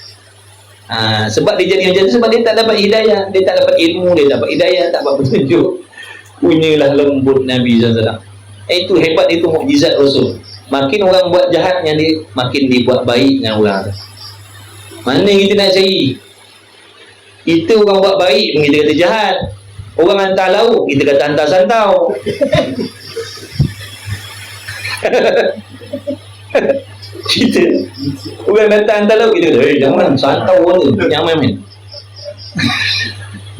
Sebab dia jadi macam tu sebab dia tak dapat hidayah, dia tak dapat ilmu, dia dapat hidayah, tak dapat petunjuk. Punyalah lembut Nabi SAW. Itu hebat, itu mukjizat Rasul. Makin orang buat jahatnya dia, makin dibuat baik dengan orang. Mana kita nak cari? Itu orang buat baik pun kita kata jahat. Orang hantar lauk, kita kata hantar santau. Kita orang datang hantar lauk, kita kata jangan santau pun tu, jangan main.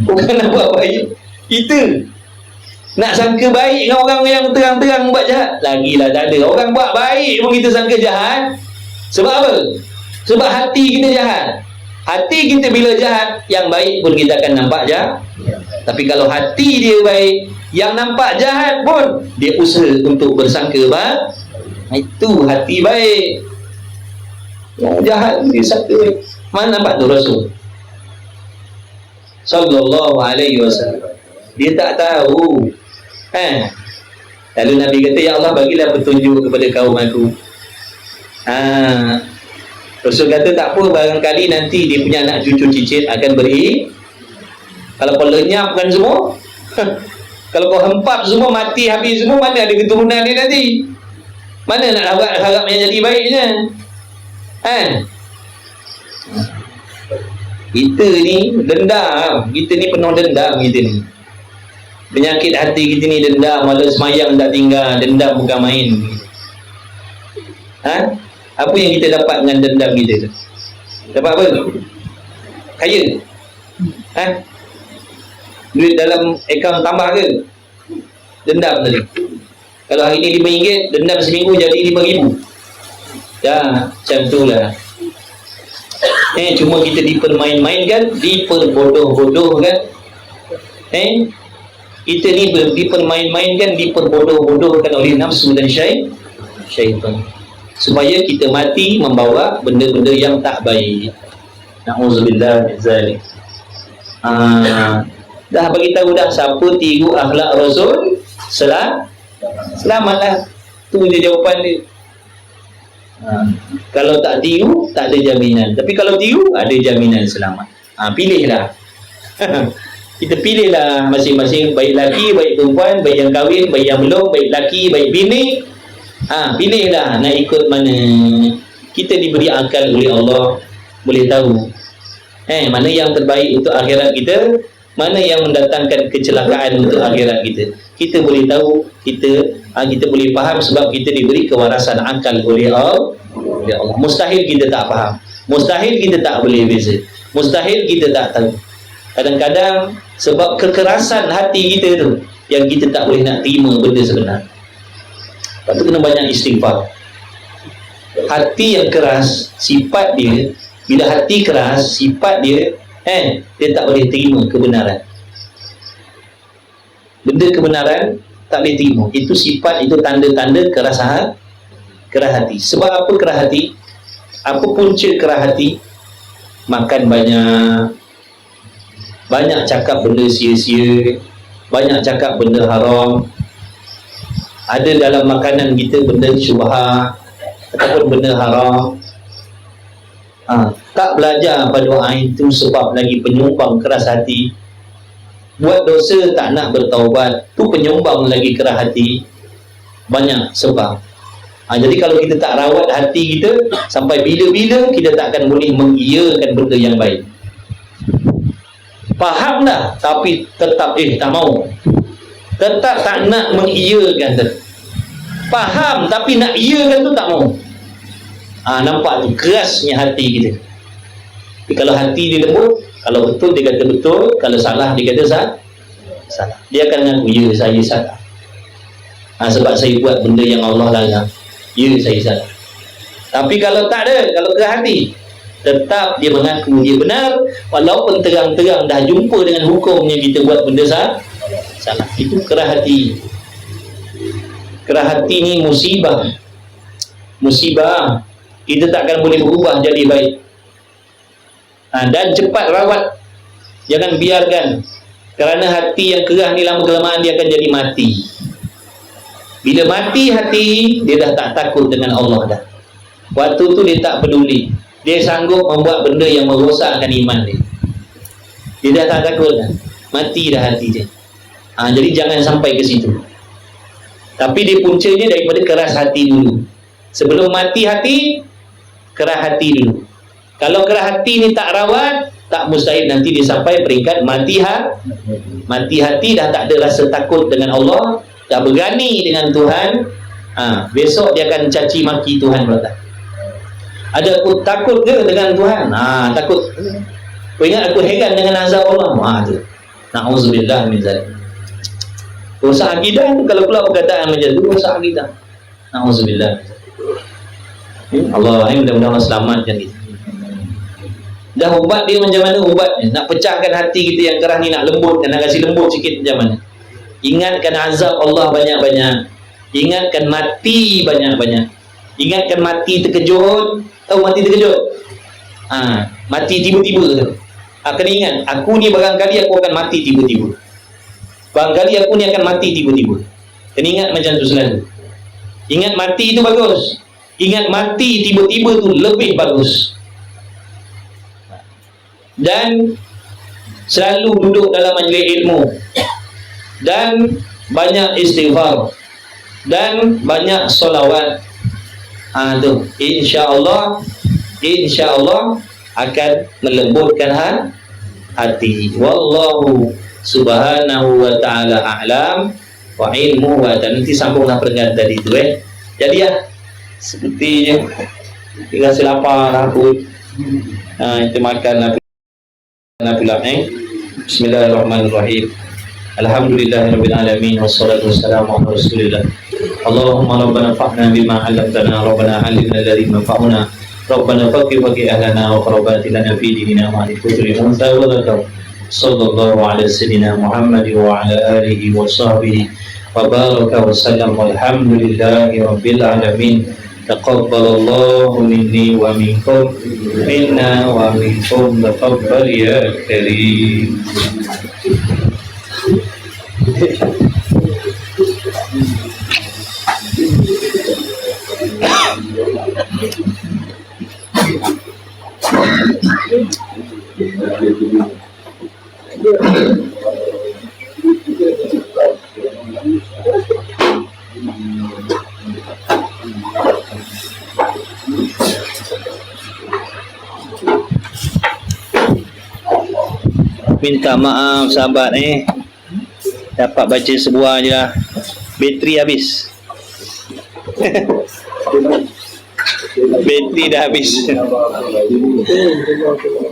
Orang nak buat baik, kita nak sangka baik dengan orang yang terang-terang buat jahat, lagilah tak ada. Orang buat baik pun kita sangka jahat. Sebab apa? Sebab hati kita jahat. Hati kita bila jahat, yang baik pun kita akan nampak jahat. Tapi kalau hati dia baik, yang nampak jahat pun dia usaha untuk bersangka baik. Itu hati baik. Yang jahat dia sangka baik. Mana nampak tu Rasul sallallahu alaihi wasallam? Dia tak tahu. Lalu Nabi kata, ya Allah, bagilah petunjuk kepada kaum aku. Rasul kata tak apa, barangkali nanti dia punya anak cucu cicit akan beri. Kalau kau lenyapkan semua, kalau kau hempap semua, mati habis semua, mana ada keturunan dia nanti? Mana nak harap yang jadi baiknya? Kita ni dendam, kita ni penuh dendam, kita ni penyakit hati kita ni dendam. Malas semayang tak tinggal, dendam bukan main. Apa yang kita dapat dengan dendam kita tu? Dapat apa? Kaya? Duit dalam akaun tambah ke? Dendam tadi. Kalau hari ni RM5, dendam seminggu jadi RM5,000. Macam tu lah. Cuma kita dipermain-mainkan, diperbodoh-bodohkan. Kita ni dipermain-mainkan, diperbodoh-bodohkan oleh nafsu dan syaitan, supaya kita mati membawa benda-benda yang tak baik. Na'udzubillah min zalik. Dah bagi tahu dah, siapa tiru akhlak Rasul selamatlah. Tu je jawapan dia. Kalau tak tiru, tak ada jaminan. Tapi kalau tiru, ada jaminan selamat. Pilihlah. Kita pilihlah masing-masing, baik laki, baik perempuan, baik yang kahwin, baik yang belum, baik laki, baik bini. Pilihlah nak ikut mana. Kita diberi akal oleh Allah, boleh tahu mana yang terbaik untuk akhirat kita, mana yang mendatangkan kecelakaan untuk akhirat kita. Kita boleh tahu, kita boleh faham sebab kita diberi kewarasan akal oleh Allah. Mustahil kita tak faham, mustahil kita tak boleh beza, mustahil kita tak tahu. Kadang-kadang sebab kekerasan hati kita tu yang kita tak boleh nak terima benda sebenar. Lepas tu kena banyak istighfar. Hati yang keras, sifat dia, bila hati keras, sifat dia, dia tak boleh terima kebenaran. Benda kebenaran tak boleh terima. Itu sifat, itu tanda-tanda keras hati. Sebab apa keras hati? Apa punca keras hati? Makan banyak cakap benda sia-sia, banyak cakap benda haram. Ada dalam makanan kita benda syubhah ataupun benda haram. Tak belajar pada itu sebab lagi penyumbang keras hati. Buat dosa tak nak bertaubat, tu penyumbang lagi keras hati. Banyak sebab. Jadi kalau kita tak rawat hati kita, sampai bila-bila kita tak akan boleh mengiyakan benda yang baik. Faham dah, tapi tetap tak mau. Tetap tak nak mengiyakan tu. Faham tapi nak iyakan tu tak mau. Nampak tu kerasnya hati kita. Tapi kalau hati dia lembut, kalau betul dia kata betul, kalau salah dia kata salah. Dia akan mengaku, ya saya salah. Sebab saya buat benda yang Allah larang. Ya saya salah. Tapi kalau tak ada, kalau keras hati, Tetap dia mengaku dia benar, walaupun terang-terang dah jumpa dengan hukumnya kita buat benda salah. Itu kerah hati. Kerah hati ni musibah. Kita takkan boleh berubah jadi baik. Dan cepat rawat. Jangan biarkan, kerana hati yang kerah ni lama kelamaan dia akan jadi mati. Bila mati hati, dia dah tak takut dengan Allah dah. Waktu tu dia tak peduli. Dia sanggup membuat benda yang merosakkan iman dia. Dia dah tak takut dah. Mati dah hati dia. Jadi jangan sampai ke situ. Tapi dia puncanya daripada keras hati dulu. Sebelum mati hati, kerah hati dulu. Kalau kerah hati ni tak rawat, tak mustahil nanti dia sampai peringkat mati hati, dah tak ada rasa takut dengan Allah, dah berani dengan Tuhan. Besok dia akan caci maki Tuhan pula. Ada aku takut ke dengan Tuhan? Takut. Kau ingat aku heran dengan azab Allah? Tu. Na'udzubillah min zalik. Rosak akidah tu, kalau pula perkataan macam tu rosak akidah. Na'udzubillah. Allah ni mudah-mudahan selamatkan kita. Dah ubat dia macam mana ubatnya? Nak pecahkan hati kita yang kerah ni, nak lembutkan, nak kasih lembut sikit macam mana? Ingatkan azab Allah banyak-banyak. Ingatkan mati banyak-banyak. Ingatkan mati terkejut. Tahu mati terkejut? Mati tiba-tiba tu. Kena ingat, aku ni barangkali aku akan mati tiba-tiba. Barangkali aku ni akan mati tiba-tiba. Kena ingat macam tu selalu. Ingat mati tu bagus. Ingat mati tiba-tiba tu lebih bagus. Dan selalu duduk dalam majlis ilmu, dan banyak istighfar, dan banyak solawat. Tu insya-Allah akan melembutkan hati. Wallahu subhanahu wa ta'ala a'lam wa ilmu wa ta'ala. Nanti sambunglah peringkat tadi tu Jadi sepertinya tinggal selapar aku. Kita makan pula. Bismillahirrahmanirrahim. Alhamdulillahirabbil alamin wassalatu wassalamu ala Rasulillah. Allahumma rabbana fa'na bima 'allamtana, rabbana 'allimna alladhi yanfa'una, rabbana faqih ahlana wa qarabatina fi dinina wa al-kutri anta wa lakam. Sallallahu ala sayyidina Muhammad wa ala alihi wa sahbihi wa baraka wa sallam. Walhamdulillahi rabbil alamin. Taqabbalallahu minni wa minkum, minna wa minkum, taqabbal ya karim. Minta maaf sahabat dapat baca sebuah je lah, bateri habis. Bateri dah habis.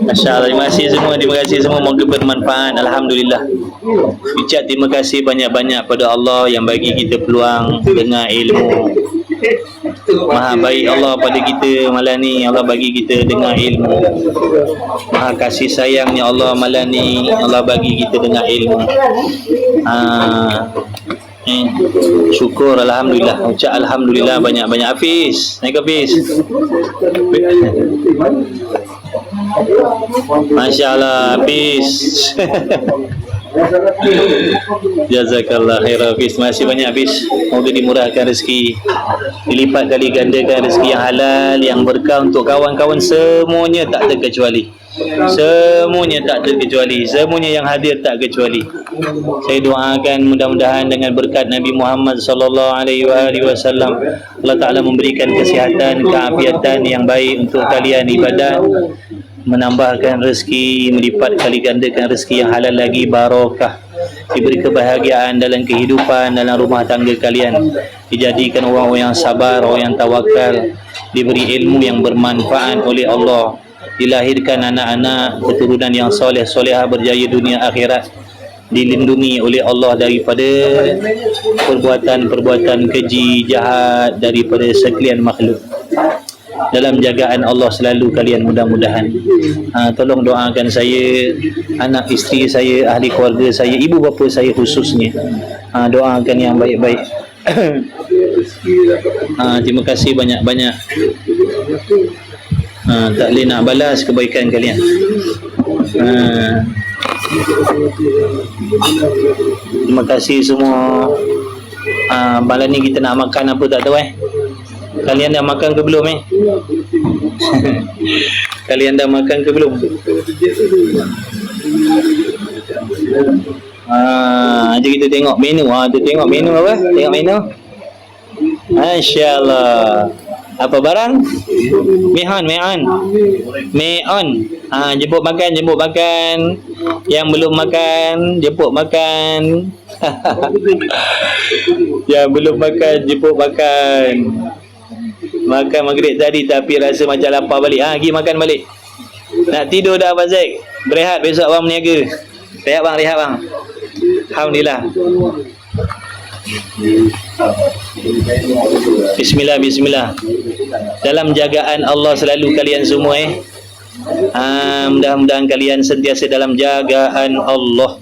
Masya-Allah, terima kasih semua, moga bermanfaat. Alhamdulillah. Ucap terima kasih banyak-banyak pada Allah yang bagi kita peluang dengar ilmu. Maha baik Allah pada kita malam ni. Allah bagi kita dengar ilmu. Maha kasih sayangnya Allah malam ni. Allah bagi kita dengar ilmu. Syukur Alhamdulillah. Ucap Alhamdulillah banyak-banyak. Hafiz, naik Hafiz. Masya Allah Hafiz. Jazakallah khair Hafiz. Terima kasih banyak Hafiz. Moga dimurahkan rezeki, dilipat kali gandakan rezeki yang halal, yang berkah untuk kawan-kawan semuanya tak terkecuali. Semuanya tak terkecuali, semuanya yang hadir tak kecuali. Saya doakan mudah-mudahan dengan berkat Nabi Muhammad sallallahu alaihi wasallam, Allah Taala memberikan kesihatan, keafiatan yang baik untuk kalian ibadat, menambahkan rezeki, melipat kali gandakan rezeki yang halal lagi, barakah, diberi kebahagiaan dalam kehidupan, dalam rumah tangga kalian, dijadikan orang-orang yang sabar, orang yang tawakal, diberi ilmu yang bermanfaat oleh Allah, dilahirkan anak-anak keturunan yang soleh-solehah, berjaya dunia akhirat, dilindungi oleh Allah daripada perbuatan-perbuatan keji, jahat daripada sekalian makhluk. dalam jagaan Allah selalu kalian, mudah-mudahan. Tolong doakan saya, anak isteri saya, ahli keluarga saya, ibu bapa saya khususnya. Doakan yang baik-baik. Terima kasih banyak-banyak. Tak boleh nak balas kebaikan kalian. Terima kasih semua. Malam ni kita nak makan apa tak tahu Kalian dah makan ke belum Kalian dah makan ke belum? Jom kita tengok menu. Tengok menu apa? Tengok menu. Masya-Allah. Apa barang? Meon. Jemput makan. Yang belum makan, jemput makan. Yang belum makan, jemput makan. Makan maghrib tadi tapi rasa macam lapar balik. Pergi makan balik. Nak tidur dah Abang Zaid. Berehat, besok abang berniaga. Rehat bang. Alhamdulillah. Bismillah. Dalam jagaan Allah selalu kalian semua mudah-mudahan kalian sentiasa dalam jagaan Allah.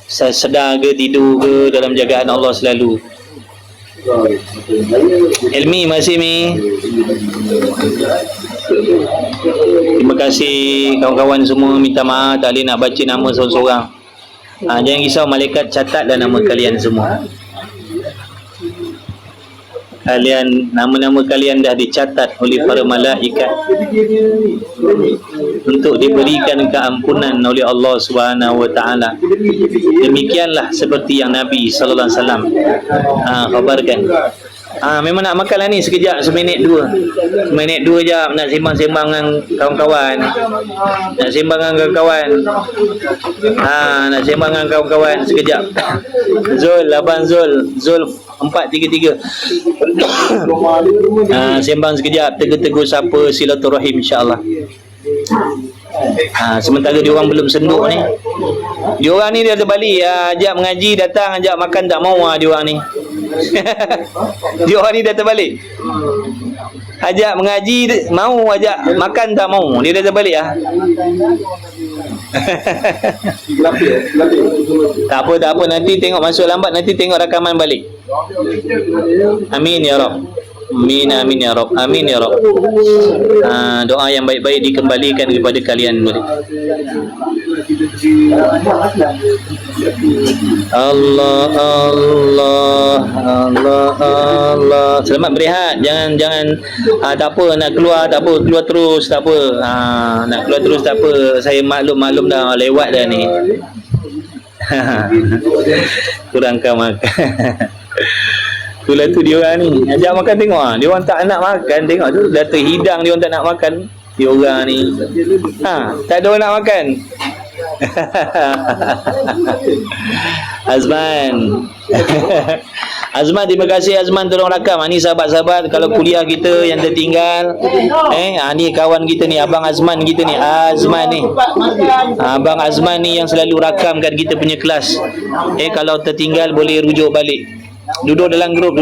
Sedar ke tidur ke, dalam jagaan Allah selalu. Elmi masih Mi. Terima kasih kawan-kawan semua. Minta maaf tak boleh nak baca nama seorang-seorang. Jangan risau, malaikat catatlah nama kalian semua. Nama-nama kalian dah dicatat oleh para malaikat untuk diberikan keampunan oleh Allah Subhanahu wa taala. Demikianlah seperti yang Nabi sallallahu alaihi wasallam khabarkan. Memang nak makan lah ni sekejap, seminit dua jap nak sembang-sembang dengan kawan-kawan. Nak sembang dengan kawan sekejap. Abang Zul 433. Sembang sekejap, tegur-tegur siapa, silaturahim insya-Allah. Sementara diorang belum senduk ni. Diorang ni dia terbalik, ajak mengaji datang, ajak makan tak mau diorang ni. Diorang ni dah terbalik. Ajak mengaji mau, ajak makan tak mau. Dia dah terbalik Tak apa, nanti tengok masuk lambat, nanti tengok rakaman balik. Amin ya Rabb. Amin ya Rabb. Doa yang baik-baik dikembalikan kepada kalian. Allah. Selamat berehat. Jangan tak apa nak keluar, tak apa, keluar terus tak apa. Nak keluar terus tak apa. Saya maklum dah lewat dah ni. Kurangkan makan. Itulah tu dia orang ni. Ajak makan tengok dia orang tak nak makan, tengok tu dah terhidang, dia orang tak nak makan. Dia orang ni. Tak ada orang nak makan. Azman, terima kasih Azman tolong rakam. Ni sahabat-sahabat kalau kuliah kita yang tertinggal. Ni kawan kita ni, Abang Azman kita ni. Abang Azman ni yang selalu rakamkan kita punya kelas. Kalau tertinggal boleh rujuk balik. Duduk dalam grup.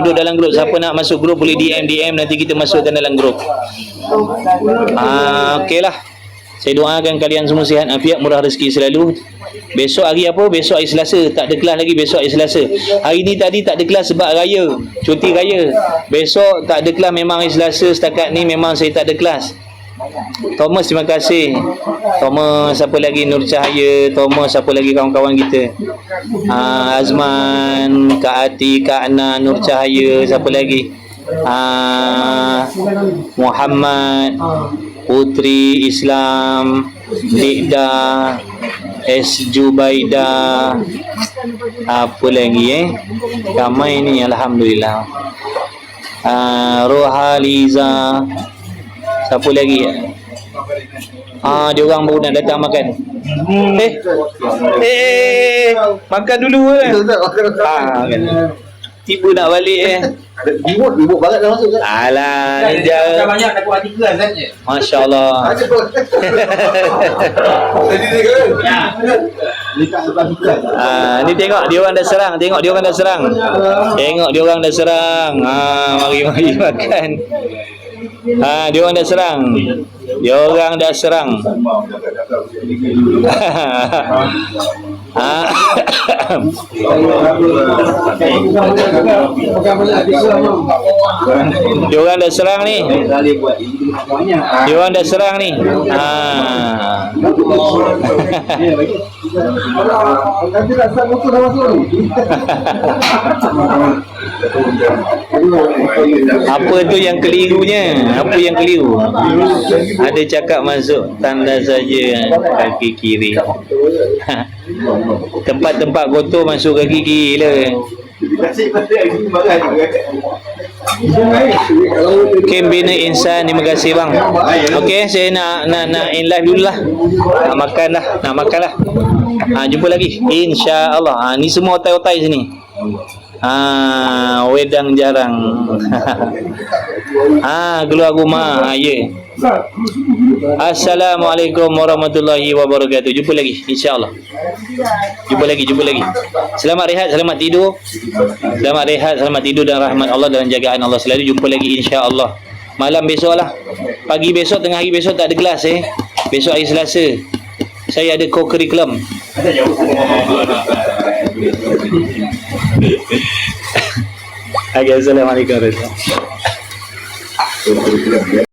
Siapa nak masuk grup boleh DM, nanti kita masukkan dalam grup. Okeylah. Saya doakan kalian semua sihat, afiat, murah rezeki selalu. Besok hari apa? Besok hari Selasa. Tak ada kelas lagi besok hari Selasa. Hari ni tadi tak ada kelas sebab raya, cuti raya. Besok tak ada kelas, memang hari Selasa. Setakat ni memang saya tak ada kelas. Thomas, terima kasih. Thomas, siapa lagi? Nur Cahaya. Thomas, siapa lagi kawan-kawan kita? Azman, Kak Ati, Kak Ana, Nur Cahaya, siapa lagi? Muhammad, Putri Islam, Dikda, S. Jubaida, apa lagi ramai ni, alhamdulillah. Rohaliza, siapa lagi? Dia orang baru nak datang makan. Makan dulu kan. Tiba nak balik Ribut barat dah masuk. Alah, ni dia banyak takut artikel kan. Masya-Allah. Ni tengok dia orang dah serang, Mari makan. Dia orang dah serang. Dia orang dah serang. Dia orang dah serang ni. Dia orang dah serang ni. Apa tu yang kelirunya? Apa yang keliru? Ada cakap masuk tanda saja kaki kiri. Tempat-tempat kotor masuk kaki kiri lah. Kem Bina Insan, terima kasih bang. Okey, saya nak in live dulu lah. Nak makan lah. Jumpa lagi insya-Allah. Ni semua otai-otai sini. Wedang jarang. Keluar rumah. Ya. Assalamualaikum warahmatullahi wabarakatuh. Jumpa lagi insya-Allah. Jumpa lagi. Selamat rehat, selamat tidur. Selamat rehat, selamat tidur dan rahmat Allah dan jagaan Allah selalu. Jumpa lagi insya-Allah. Malam besok lah. Pagi besok, tengah hari besok tak ada kelas Besok hari Selasa. Saya ada co-curriculum. Assalamualaikum warahmatullahi wabarakatuh.